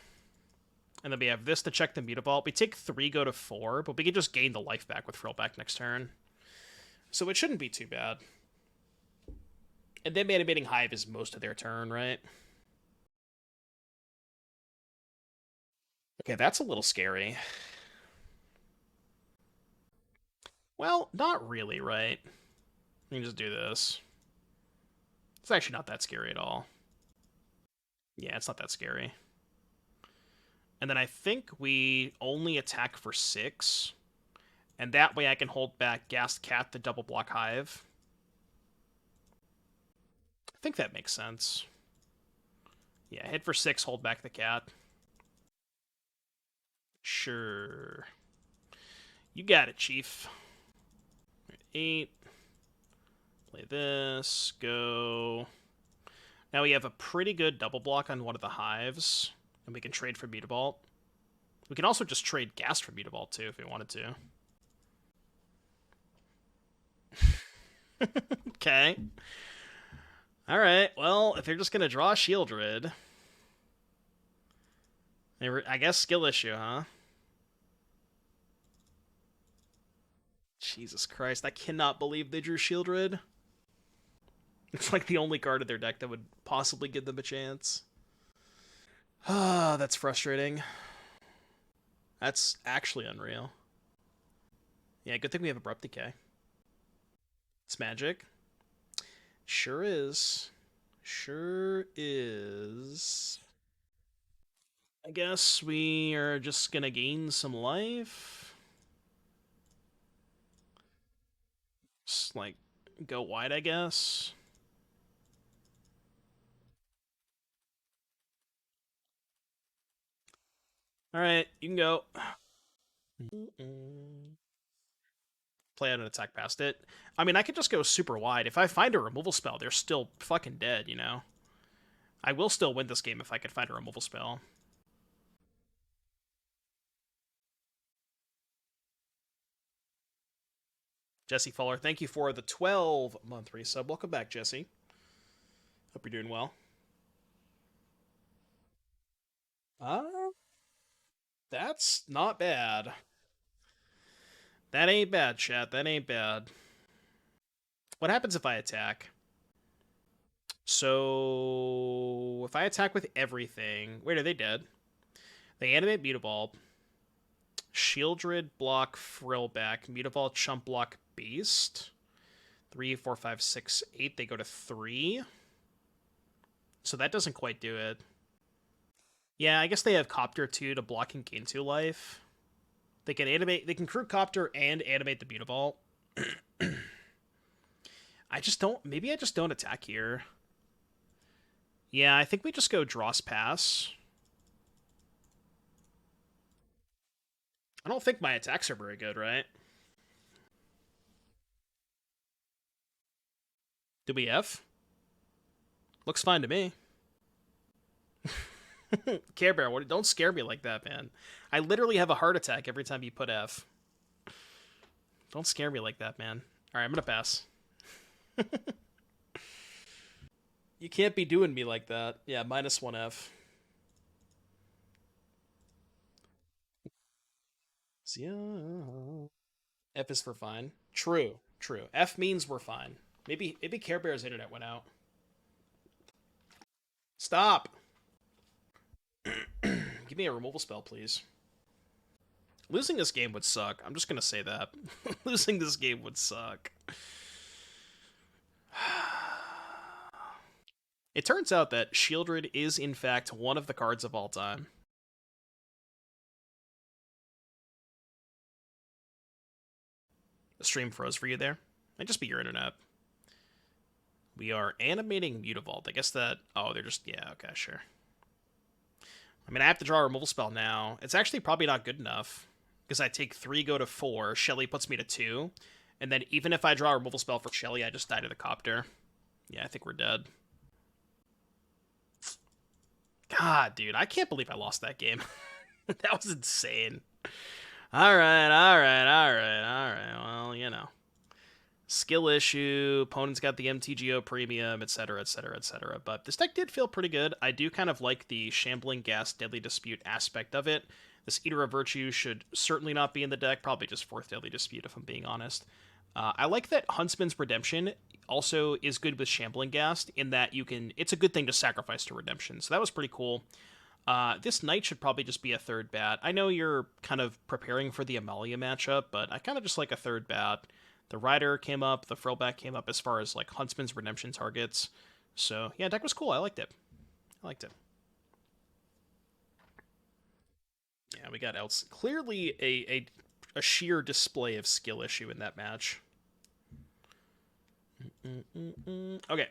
And then we have this to check the Mutavault. We take 3, go to 4, but we can just gain the life back with Frillback next turn. So it shouldn't be too bad. And then animating Hive is most of their turn, right? Okay, that's a little scary. Well, not really, right? We can just do this. It's actually not that scary at all. Yeah, it's not that scary. And then I think we only attack for 6. And that way I can hold back Ghast Cat, the double block Hive. I think that makes sense. Yeah, hit for 6, hold back the cat. Sure. You got it, Chief. 8. Play this. Go. Now we have a pretty good double block on one of the Hives. And we can trade for Mutavault. We can also just trade Ghast for Mutavault, too, if we wanted to. Okay. Alright, well, if they're just going to draw Shieldred... I guess skill issue, huh? Jesus Christ, I cannot believe they drew Shieldred. It's like the only card in their deck that would possibly give them a chance. Ah, that's frustrating. That's actually unreal. Yeah, good thing we have Abrupt Decay. It's magic. Sure is. Sure is. I guess we are just gonna gain some life. Just, like, go wide, I guess. Alright, you can go. Play out an attack past it. I mean, I could just go super wide. If I find a removal spell, they're still fucking dead, you know? I will still win this game if I could find a removal spell. Jesse Fuller, thank you for the 12-month resub. Welcome back, Jesse. Hope you're doing well. That's not bad. That ain't bad, chat. That ain't bad. What happens if I attack? So, if I attack with everything... Wait, are they dead? They animate Mutavault. Shieldred block Frillback. Mutavault chump block Beast. 3, 4, 5, 6, 8. They go to 3. So that doesn't quite do it. Yeah, I guess they have Copter 2 to block and gain 2 life. They can animate... They can crew Copter and animate the Mutavault. I just don't... Maybe I just don't attack here. Yeah, I think we just go Dross Pass. I don't think my attacks are very good, right? Do we F? Looks fine to me. Care Bear, don't scare me like that, man. I literally have a heart attack every time you put F. Don't scare me like that, man. Alright, I'm gonna pass. You can't be doing me like that. Yeah, -1 F. Yeah. F is for fine. True, true. F means we're fine. Maybe Care Bear's internet went out. Stop! Give me a removal spell, please. Losing this game would suck. I'm just gonna say that. Losing this game would suck. It turns out that Shieldred is, in fact, one of the cards of all time. The stream froze for you there. Might just be your internet. We are animating Mutavault. I guess that... Oh, they're just... Yeah, okay, sure. I mean, I have to draw a removal spell now. It's actually probably not good enough. Because I take 3, go to 4. Shelly puts me to 2. And then even if I draw a removal spell for Shelly, I just die to the Copter. Yeah, I think we're dead. God, dude, I can't believe I lost that game. That was insane. Alright. Well, you know. Skill issue, opponent's got the MTGO premium, etc, etc, etc. But this deck did feel pretty good. I do kind of like the Shambling Ghast Deadly Dispute aspect of it. This Eater of Virtue should certainly not be in the deck, probably just 4th Deadly Dispute if I'm being honest. I like that Huntsman's Redemption also is good with Shambling Ghast, in that you can... It's a good thing to sacrifice to Redemption, so that was pretty cool. This Knight should probably just be a 3rd bat. I know you're kind of preparing for the Amalia matchup, but I kind of just like a 3rd bat. The Rider came up, the Frillback came up as far as, like, Huntsman's Redemption targets. So, yeah, deck was cool. I liked it. Yeah, we got else. Clearly a sheer display of skill issue in that match. Okay.